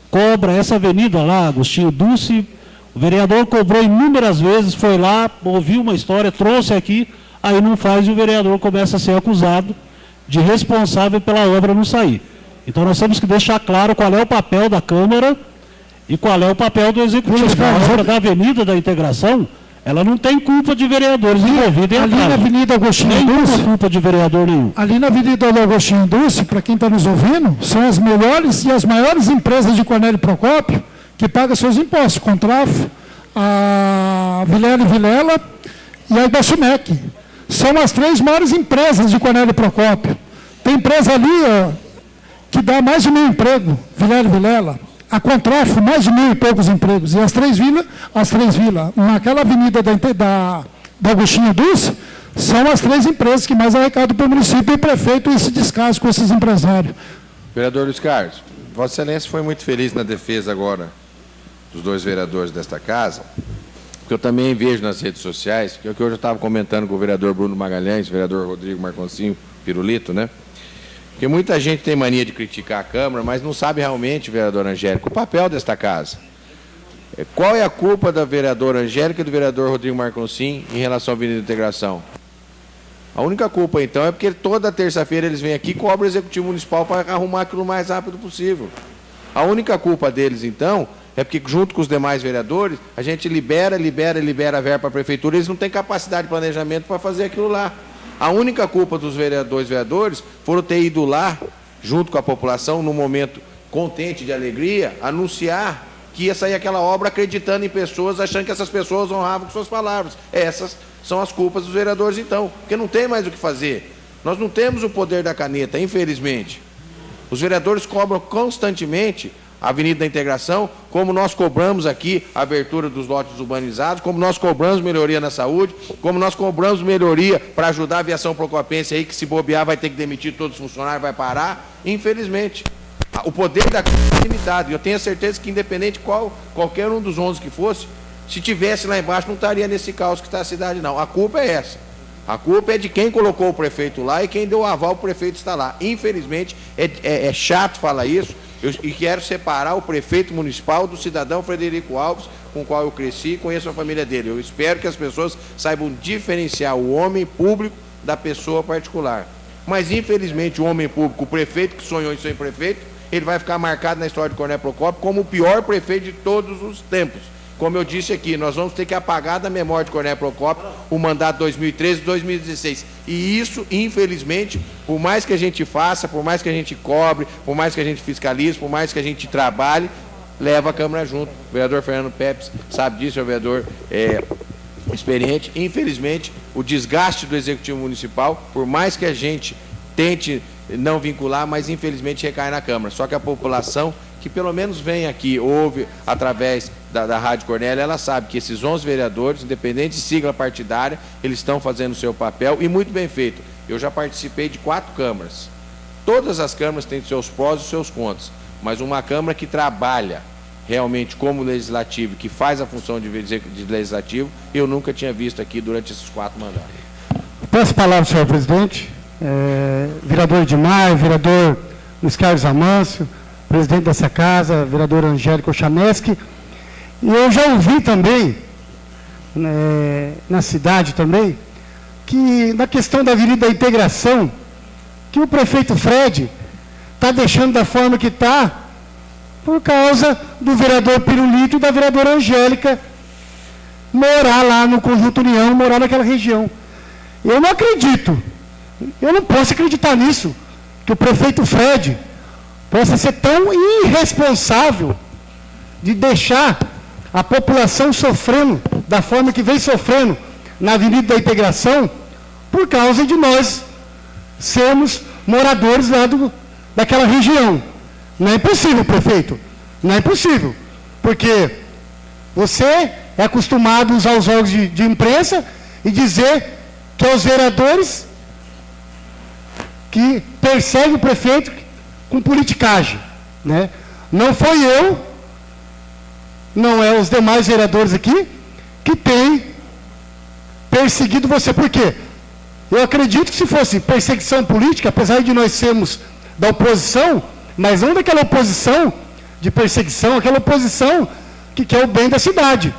cobra essa avenida lá, Agostinho Dulce, o vereador cobrou inúmeras vezes, foi lá, ouviu uma história, trouxe aqui, aí não faz e o vereador começa a ser acusado de responsável pela obra não sair. Então nós temos que deixar claro qual é o papel da Câmara e qual é o papel do Executivo. A obra da Avenida da Integração, ela não tem culpa de vereadores envolvidos. Ali na Avenida Agostinho Dulce, não culpa de vereador nenhum. Ali na Avenida Agostinho Dulce, para quem está nos ouvindo, são as melhores e as maiores empresas de Cornélio Procópio que pagam seus impostos, Contraf, a Vilela e a Ibacumec. São as 3 maiores empresas de Cornélio Procópio. Tem empresa ali que dá mais de 1.000 empregos, Vilela. A Contraf, mais de 1.000 e poucos empregos. E as três vilas, naquela avenida da Agostinho Dulce, são as 3 empresas que mais arrecadam para o município e o prefeito esse descaso com esses empresários. Vereador Luiz Carlos, Vossa Excelência foi muito feliz na defesa agora dos 2 vereadores desta casa, porque eu também vejo nas redes sociais, que é o que eu já estava comentando com o vereador Bruno Magalhães, o vereador Rodrigo Marconcinho Pirulito, né? Porque muita gente tem mania de criticar a Câmara, mas não sabe realmente, vereador Angélica, o papel desta casa. Qual é a culpa da vereadora Angélica e do vereador Rodrigo Marconcinho em relação à Avenida da Integração? A única culpa, então, é porque toda terça-feira eles vêm aqui e cobram o Executivo Municipal para arrumar aquilo o mais rápido possível. A única culpa deles, então, é porque, junto com os demais vereadores, a gente libera a verba para a Prefeitura, eles não têm capacidade de planejamento para fazer aquilo lá. A única culpa dos vereadores foram ter ido lá, junto com a população, num momento contente, de alegria, anunciar que ia sair aquela obra acreditando em pessoas, achando que essas pessoas honravam com suas palavras. Essas são as culpas dos vereadores, então, porque não tem mais o que fazer. Nós não temos o poder da caneta, infelizmente. Os vereadores cobram constantemente a Avenida da Integração, como nós cobramos aqui a abertura dos lotes urbanizados, como nós cobramos melhoria na saúde, como nós cobramos melhoria para ajudar a aviação procopense aí, que se bobear vai ter que demitir todos os funcionários, vai parar. Infelizmente, o poder da Câmara é limitado. E eu tenho a certeza que, independente qualquer um dos 11 que fosse, se tivesse lá embaixo, não estaria nesse caos que está a cidade, não. A culpa é essa. A culpa é de quem colocou o prefeito lá e quem deu o aval para o prefeito estar lá. Infelizmente, é chato falar isso, e quero separar o prefeito municipal do cidadão Frederico Alves, com o qual eu cresci e conheço a família dele. Eu espero que as pessoas saibam diferenciar o homem público da pessoa particular. Mas, infelizmente, o homem público, o prefeito que sonhou em ser prefeito, ele vai ficar marcado na história de Cornélio Procópio como o pior prefeito de todos os tempos. Como eu disse aqui, nós vamos ter que apagar da memória de Cornélio Procópio o mandato 2013 e 2016. E isso, infelizmente, por mais que a gente faça, por mais que a gente cobre, por mais que a gente fiscalize, por mais que a gente trabalhe, leva a Câmara junto. O vereador Fernando Pepes sabe disso, é um vereador experiente. Infelizmente, o desgaste do Executivo Municipal, por mais que a gente tente não vincular, mas infelizmente recai na Câmara. Só que a população que pelo menos vem aqui, ouve através da Rádio Cornélio, ela sabe que esses 11 vereadores, independente de sigla partidária, eles estão fazendo o seu papel e muito bem feito. Eu já participei de 4 câmaras. Todas as câmaras têm seus prós e seus contras, mas uma Câmara que trabalha realmente como legislativo, que faz a função de legislativo, eu nunca tinha visto aqui durante esses 4 mandatos. Peço a palavra, senhor presidente. Vereador Edmar, vereador Luiz Carlos Amâncio, presidente dessa casa, vereador Angélico Chameschi. E eu já ouvi também, na cidade também, que na questão da Avenida da Integração, que o prefeito Fred está deixando da forma que está, por causa do vereador Pirulito e da vereadora Angélica morar lá no Conjunto União, morar naquela região. Eu não acredito, eu não posso acreditar nisso, que o prefeito Fred possa ser tão irresponsável de deixar a população sofrendo da forma que vem sofrendo na Avenida da Integração, por causa de nós sermos moradores lá daquela região. Não é impossível, prefeito, não é impossível, porque você é acostumado a usar os órgãos de imprensa e dizer que é os vereadores que perseguem o prefeito com politicagem, né? Não foi eu, não é os demais vereadores aqui, que tem perseguido você. Por quê? Eu acredito que se fosse perseguição política, apesar de nós sermos da oposição, mas não daquela oposição de perseguição, aquela oposição que quer o bem da cidade.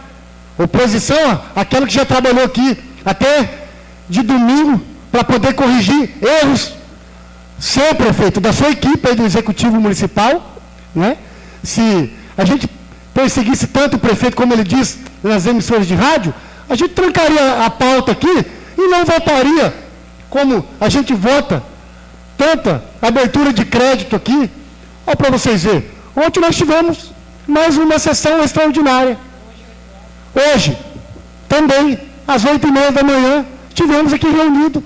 Oposição àquela que já trabalhou aqui até de domingo para poder corrigir erros. Seu prefeito, da sua equipe aí do Executivo Municipal, né? Se a gente perseguisse tanto o prefeito, como ele diz nas emissoras de rádio, a gente trancaria a pauta aqui e não votaria como a gente vota tanta abertura de crédito aqui. Olha para vocês verem. Ontem nós tivemos mais uma sessão extraordinária. Hoje, também, às 8h30 da manhã, estivemos aqui reunidos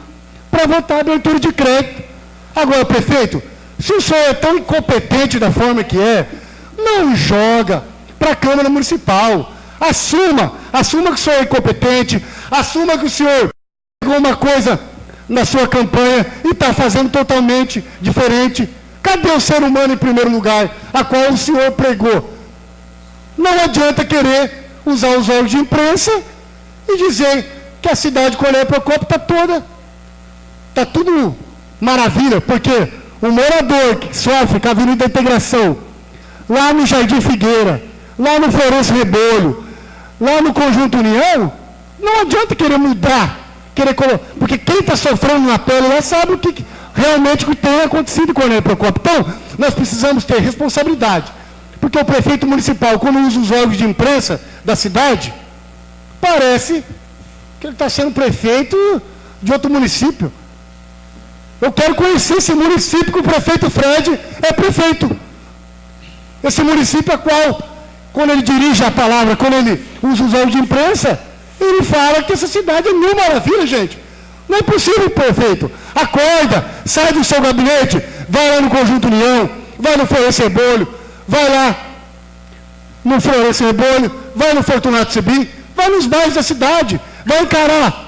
para votar a abertura de crédito. Agora, prefeito, se o senhor é tão incompetente da forma que é, não joga para a Câmara Municipal. Assuma que o senhor é incompetente, assuma que o senhor pegou uma coisa na sua campanha e está fazendo totalmente diferente. Cadê o ser humano em primeiro lugar, a qual o senhor pregou? Não adianta querer usar os órgãos de imprensa e dizer que a cidade de Cornélio Procópio está tudo maravilha, porque o morador que sofre com a Avenida da Integração, lá no Jardim Figueira, lá no Florencio Rebolo, lá no Conjunto União, não adianta querer mudar, porque quem está sofrendo na pele lá sabe o que realmente tem acontecido com o Cornélio Procópio. Então, nós precisamos ter responsabilidade, porque o prefeito municipal, quando usa os órgãos de imprensa da cidade, parece que ele está sendo prefeito de outro município. Eu quero conhecer esse município que o prefeito Fred é prefeito. Esse município a qual, quando ele dirige a palavra, quando ele usa os órgãos de imprensa, ele fala que essa cidade é mil maravilhas, gente. Não é possível, prefeito. Acorda, sai do seu gabinete, vai lá no Conjunto União, vai no Florencio Rebolo, vai lá no Florencio Rebolo, vai no Fortunato Sebim, vai nos bairros da cidade, vai encarar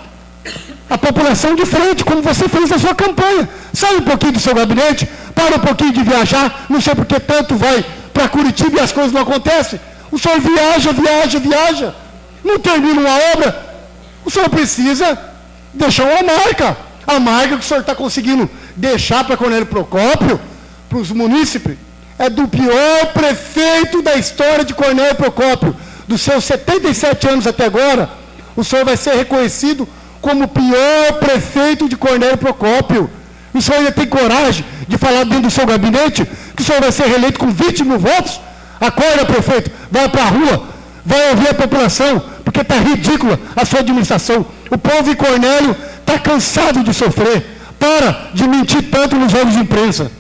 a população de frente, como você fez na sua campanha. Sai um pouquinho do seu gabinete, para um pouquinho de viajar, não sei porque tanto vai para Curitiba e as coisas não acontecem. O senhor viaja, não termina uma obra, o senhor precisa deixar uma marca. A marca que o senhor está conseguindo deixar para Cornélio Procópio, para os munícipes, é do pior prefeito da história de Cornélio Procópio. Dos seus 77 anos até agora, o senhor vai ser reconhecido como o pior prefeito de Cornélio Procópio. O senhor ainda tem coragem de falar dentro do seu gabinete que o senhor vai ser reeleito com 20 mil votos? Acorda, prefeito, vai para a rua, vai ouvir a população, porque está ridícula a sua administração. O povo de Cornélio está cansado de sofrer. Para de mentir tanto nos órgãos de imprensa.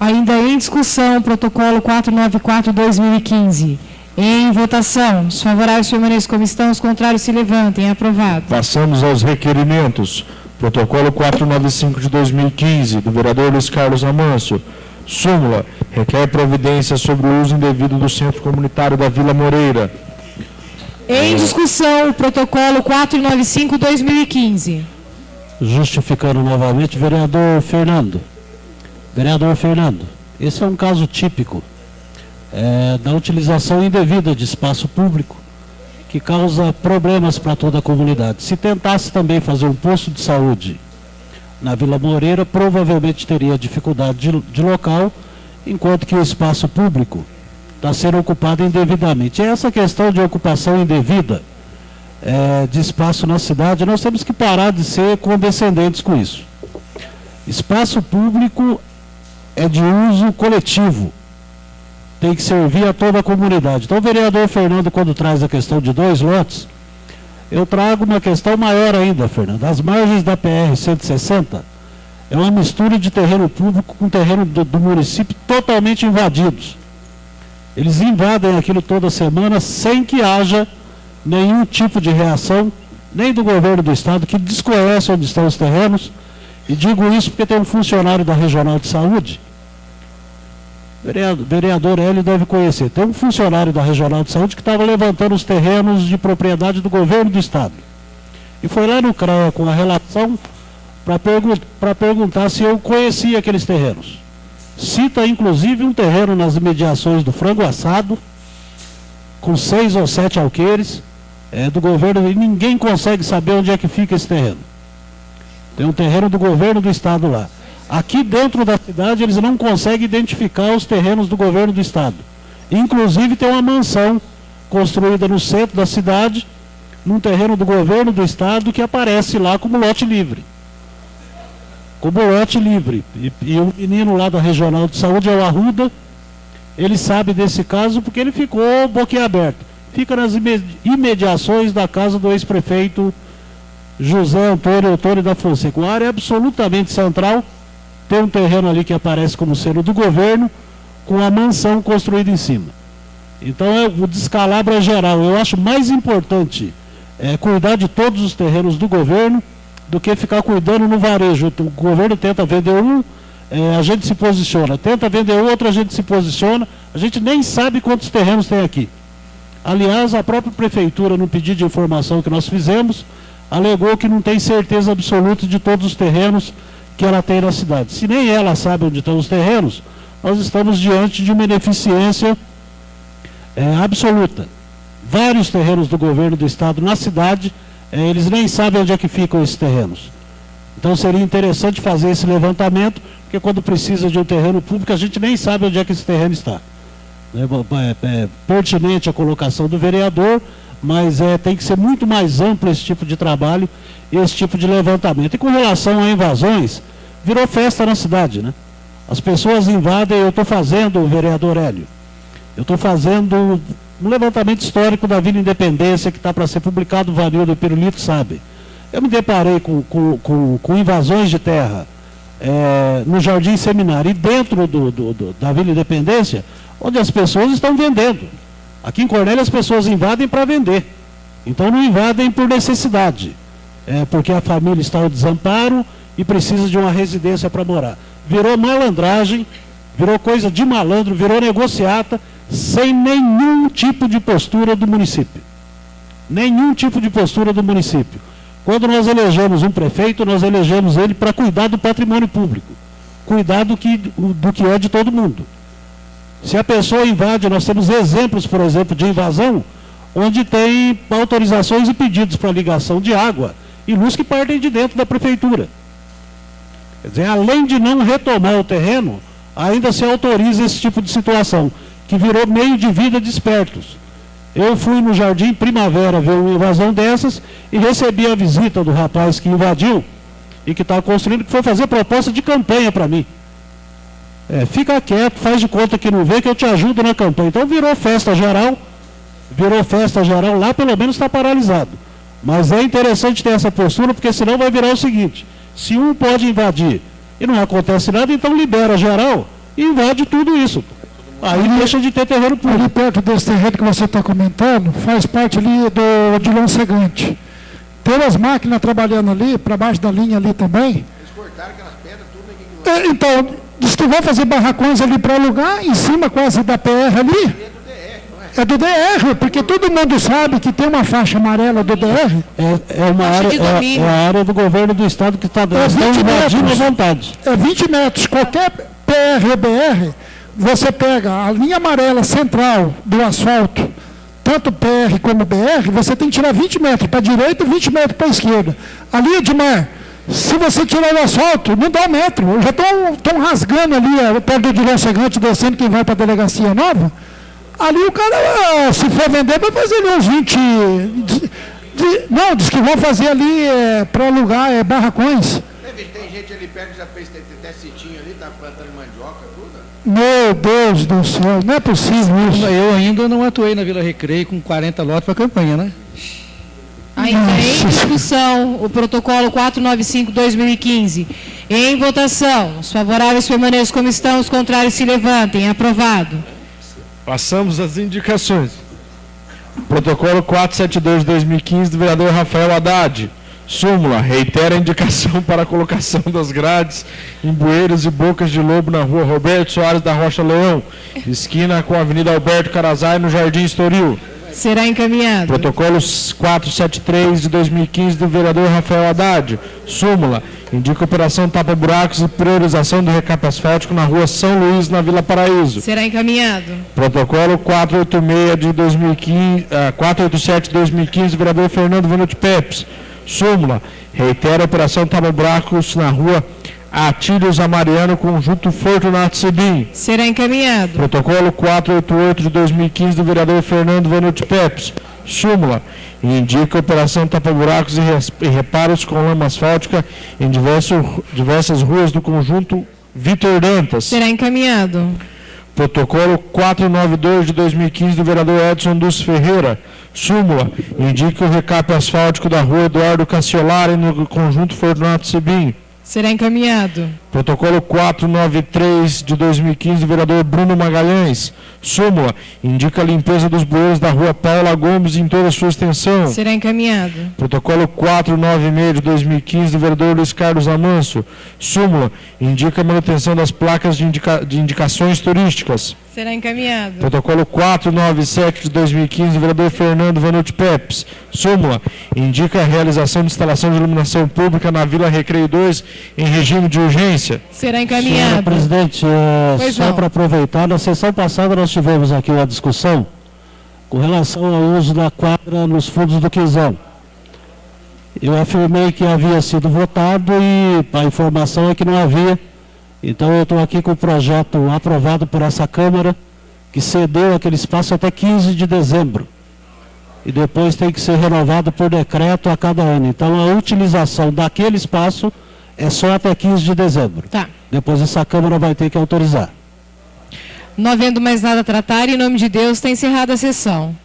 Ainda em discussão, protocolo 494/2015. Em votação, os favoráveis permaneçam como estão, os contrários se levantem. Aprovado. Passamos aos requerimentos. Protocolo 495 de 2015, do vereador Luiz Carlos Amâncio. Súmula. Requer providência sobre o uso indevido do Centro Comunitário da Vila Moreira. Em discussão, o protocolo 495/2015. Justificando novamente, vereador Fernando. Vereador Fernando, esse é um caso típico da utilização indevida de espaço público que causa problemas para toda a comunidade. Se tentasse também fazer um posto de saúde na Vila Moreira, provavelmente teria dificuldade de local, enquanto que o espaço público está sendo ocupado indevidamente. E essa questão de ocupação indevida de espaço na cidade, nós temos que parar de ser condescendentes com isso. Espaço público é de uso coletivo, tem que servir a toda a comunidade. Então o vereador Fernando, quando traz a questão de 2 lotes, eu trago uma questão maior ainda, Fernando. As margens da PR-160 é uma mistura de terreno público com terreno do município totalmente invadidos. Eles invadem aquilo toda semana sem que haja nenhum tipo de reação, nem do governo do estado, que desconhece onde estão os terrenos. E digo isso porque tem um funcionário da Regional de Saúde, vereador Hélio deve conhecer, tem um funcionário da Regional de Saúde que estava levantando os terrenos de propriedade do governo do estado. E foi lá no CREA com a relação para perguntar se eu conhecia aqueles terrenos. Cita inclusive um terreno nas imediações do Frango Assado, com 6 ou 7 alqueires, do governo, e ninguém consegue saber onde é que fica esse terreno. Tem um terreno do governo do estado lá. Aqui dentro da cidade eles não conseguem identificar os terrenos do governo do estado. Inclusive tem uma mansão construída no centro da cidade, num terreno do governo do estado, que aparece lá como lote livre. Como lote livre. E um menino lá da Regional de Saúde, é o Arruda, ele sabe desse caso porque ele ficou boquiaberto. Fica nas imediações da casa do ex-prefeito José Antônio da Fonseca. Uma área absolutamente central. Tem um terreno ali que aparece como sendo do governo, com a mansão construída em cima. Então o descalabro é geral. Eu acho mais importante cuidar de todos os terrenos do governo do que ficar cuidando no varejo. O governo tenta vender um, a gente se posiciona. Tenta vender outro, a gente se posiciona. A gente nem sabe quantos terrenos tem aqui. Aliás, a própria prefeitura, no pedido de informação que nós fizemos, alegou que não tem certeza absoluta de todos os terrenos que ela tem na cidade. Se nem ela sabe onde estão os terrenos, nós estamos diante de uma ineficiência absoluta. Vários terrenos do governo do estado na cidade, eles nem sabem onde é que ficam esses terrenos. Então seria interessante fazer esse levantamento, porque quando precisa de um terreno público, a gente nem sabe onde é que esse terreno está. É pertinente a colocação do vereador, mas tem que ser muito mais amplo esse tipo de trabalho, esse tipo de levantamento. E com relação a invasões, virou festa na cidade, né? As pessoas invadem. Eu estou fazendo, vereador Hélio, eu estou fazendo um levantamento histórico da Vila Independência, que está para ser publicado, o Vanildo e o Pirulito sabe. Eu me deparei com invasões de terra no Jardim Seminário e dentro da Vila Independência, onde as pessoas estão vendendo. Aqui em Cornélio as pessoas invadem para vender. Então não invadem por necessidade. Porque a família está ao desamparo e precisa de uma residência para morar. Virou malandragem, virou coisa de malandro, virou negociata, sem nenhum tipo de postura do município. Nenhum tipo de postura do município. Quando nós elegemos um prefeito, nós elegemos ele para cuidar do patrimônio público. Cuidar do que é de todo mundo. Se a pessoa invade, nós temos exemplos, por exemplo, de invasão, onde tem autorizações e pedidos para ligação de água e luz que partem de dentro da prefeitura. Quer dizer, além de não retomar o terreno, ainda se autoriza esse tipo de situação, que virou meio de vida de espertos. Eu fui no Jardim Primavera ver uma invasão dessas e recebi a visita do rapaz que invadiu e que está construindo, que foi fazer proposta de campanha para mim. Fica quieto, faz de conta que não vê, que eu te ajudo na campanha. Então virou festa geral, lá pelo menos está paralisado. Mas é interessante ter essa postura, porque senão vai virar o seguinte: se um pode invadir e não acontece nada, então libera geral e invade tudo isso. Aí deixa de ter terreno público. Ali perto desse terreno que você está comentando, faz parte ali do Odilon Segante. Tem umas máquinas trabalhando ali, para baixo da linha ali também. Eles cortaram aquelas pedras, tudo aqui. Então, diz que vai fazer barracões ali para alugar, em cima quase da PR ali. É do DR, porque todo mundo sabe que tem uma faixa amarela do DR. É a área do governo do estado que está invadindo à vontade. 20 metros. Qualquer PR ou BR, você pega a linha amarela central do asfalto, tanto PR como BR, você tem que tirar 20 metros para a direita e 20 metros para a esquerda. Ali, Edmar, Se você tirar o asfalto, não dá 1 metro. Já estão rasgando ali, perto do Dilão Chegante, descendo quem vai para a delegacia nova. Ali o cara, se for vender, vai fazer ali uns 20... não, diz que vão fazer ali para alugar barracões. Tem gente ali perto que já fez até sitinho ali, tá plantando mandioca, tudo. Meu Deus do céu, não é possível isso. Eu ainda não atuei na Vila Recreio com 40 lotes para campanha, né? Ainda em discussão, o protocolo 495/2015. Em votação, os favoráveis permaneçam como estão, os contrários se levantem. Aprovado. Passamos às indicações. Protocolo 472/2015 do vereador Rafael Haddad. Súmula, reitera a indicação para a colocação das grades em bueiros e bocas de lobo na rua Roberto Soares da Rocha Leão, esquina com a Avenida Alberto Carazai, no Jardim Estoril. Será encaminhado. Protocolo 473/2015 do vereador Rafael Haddad. Súmula, indica operação tapa-buracos e priorização do recape asfáltico na rua São Luís, na Vila Paraíso. Será encaminhado. Protocolo 487/2015 do vereador Fernando Vanucci Pepes. Súmula, reitera a operação tapa-buracos na rua Atílios Amariano, conjunto Fortunato Sebim. Será encaminhado. Protocolo 488/2015 do vereador Fernando Vanucci Pepes. Súmula, indica operação tapa-buracos e reparos com lama asfáltica em diversas ruas do conjunto Vitor Dantas. Será encaminhado. Protocolo 492/2015 do vereador Edson Dulce Ferreira. Súmula, indica o recape asfáltico da rua Eduardo Cassiolari no conjunto Fortunato Sebim. Será encaminhado. Protocolo 493/2015 do vereador Bruno Magalhães. Súmula, indica a limpeza dos bueiros da rua Paula Gomes em toda a sua extensão. Será encaminhado. Protocolo 496/2015 do vereador Luiz Carlos Amâncio. Súmula, indica a manutenção das placas de indicações turísticas. Será encaminhado. Protocolo 497/2015 do vereador Fernando Vanucci Pepes. Súmula, indica a realização de instalação de iluminação pública na Vila Recreio 2 em regime de urgência. Será Senhora encaminhado. presidente, só para aproveitar, na sessão passada nós tivemos aqui uma discussão com relação ao uso da quadra nos fundos do Quinzão. Eu afirmei que havia sido votado e a informação é que não havia. Então eu estou aqui com o projeto aprovado por essa Câmara, que cedeu aquele espaço até 15 de dezembro. E depois tem que ser renovado por decreto a cada ano. Então a utilização daquele espaço é só até 15 de dezembro. Tá. Depois essa Câmara vai ter que autorizar. Não havendo mais nada a tratar, em nome de Deus, está encerrada a sessão.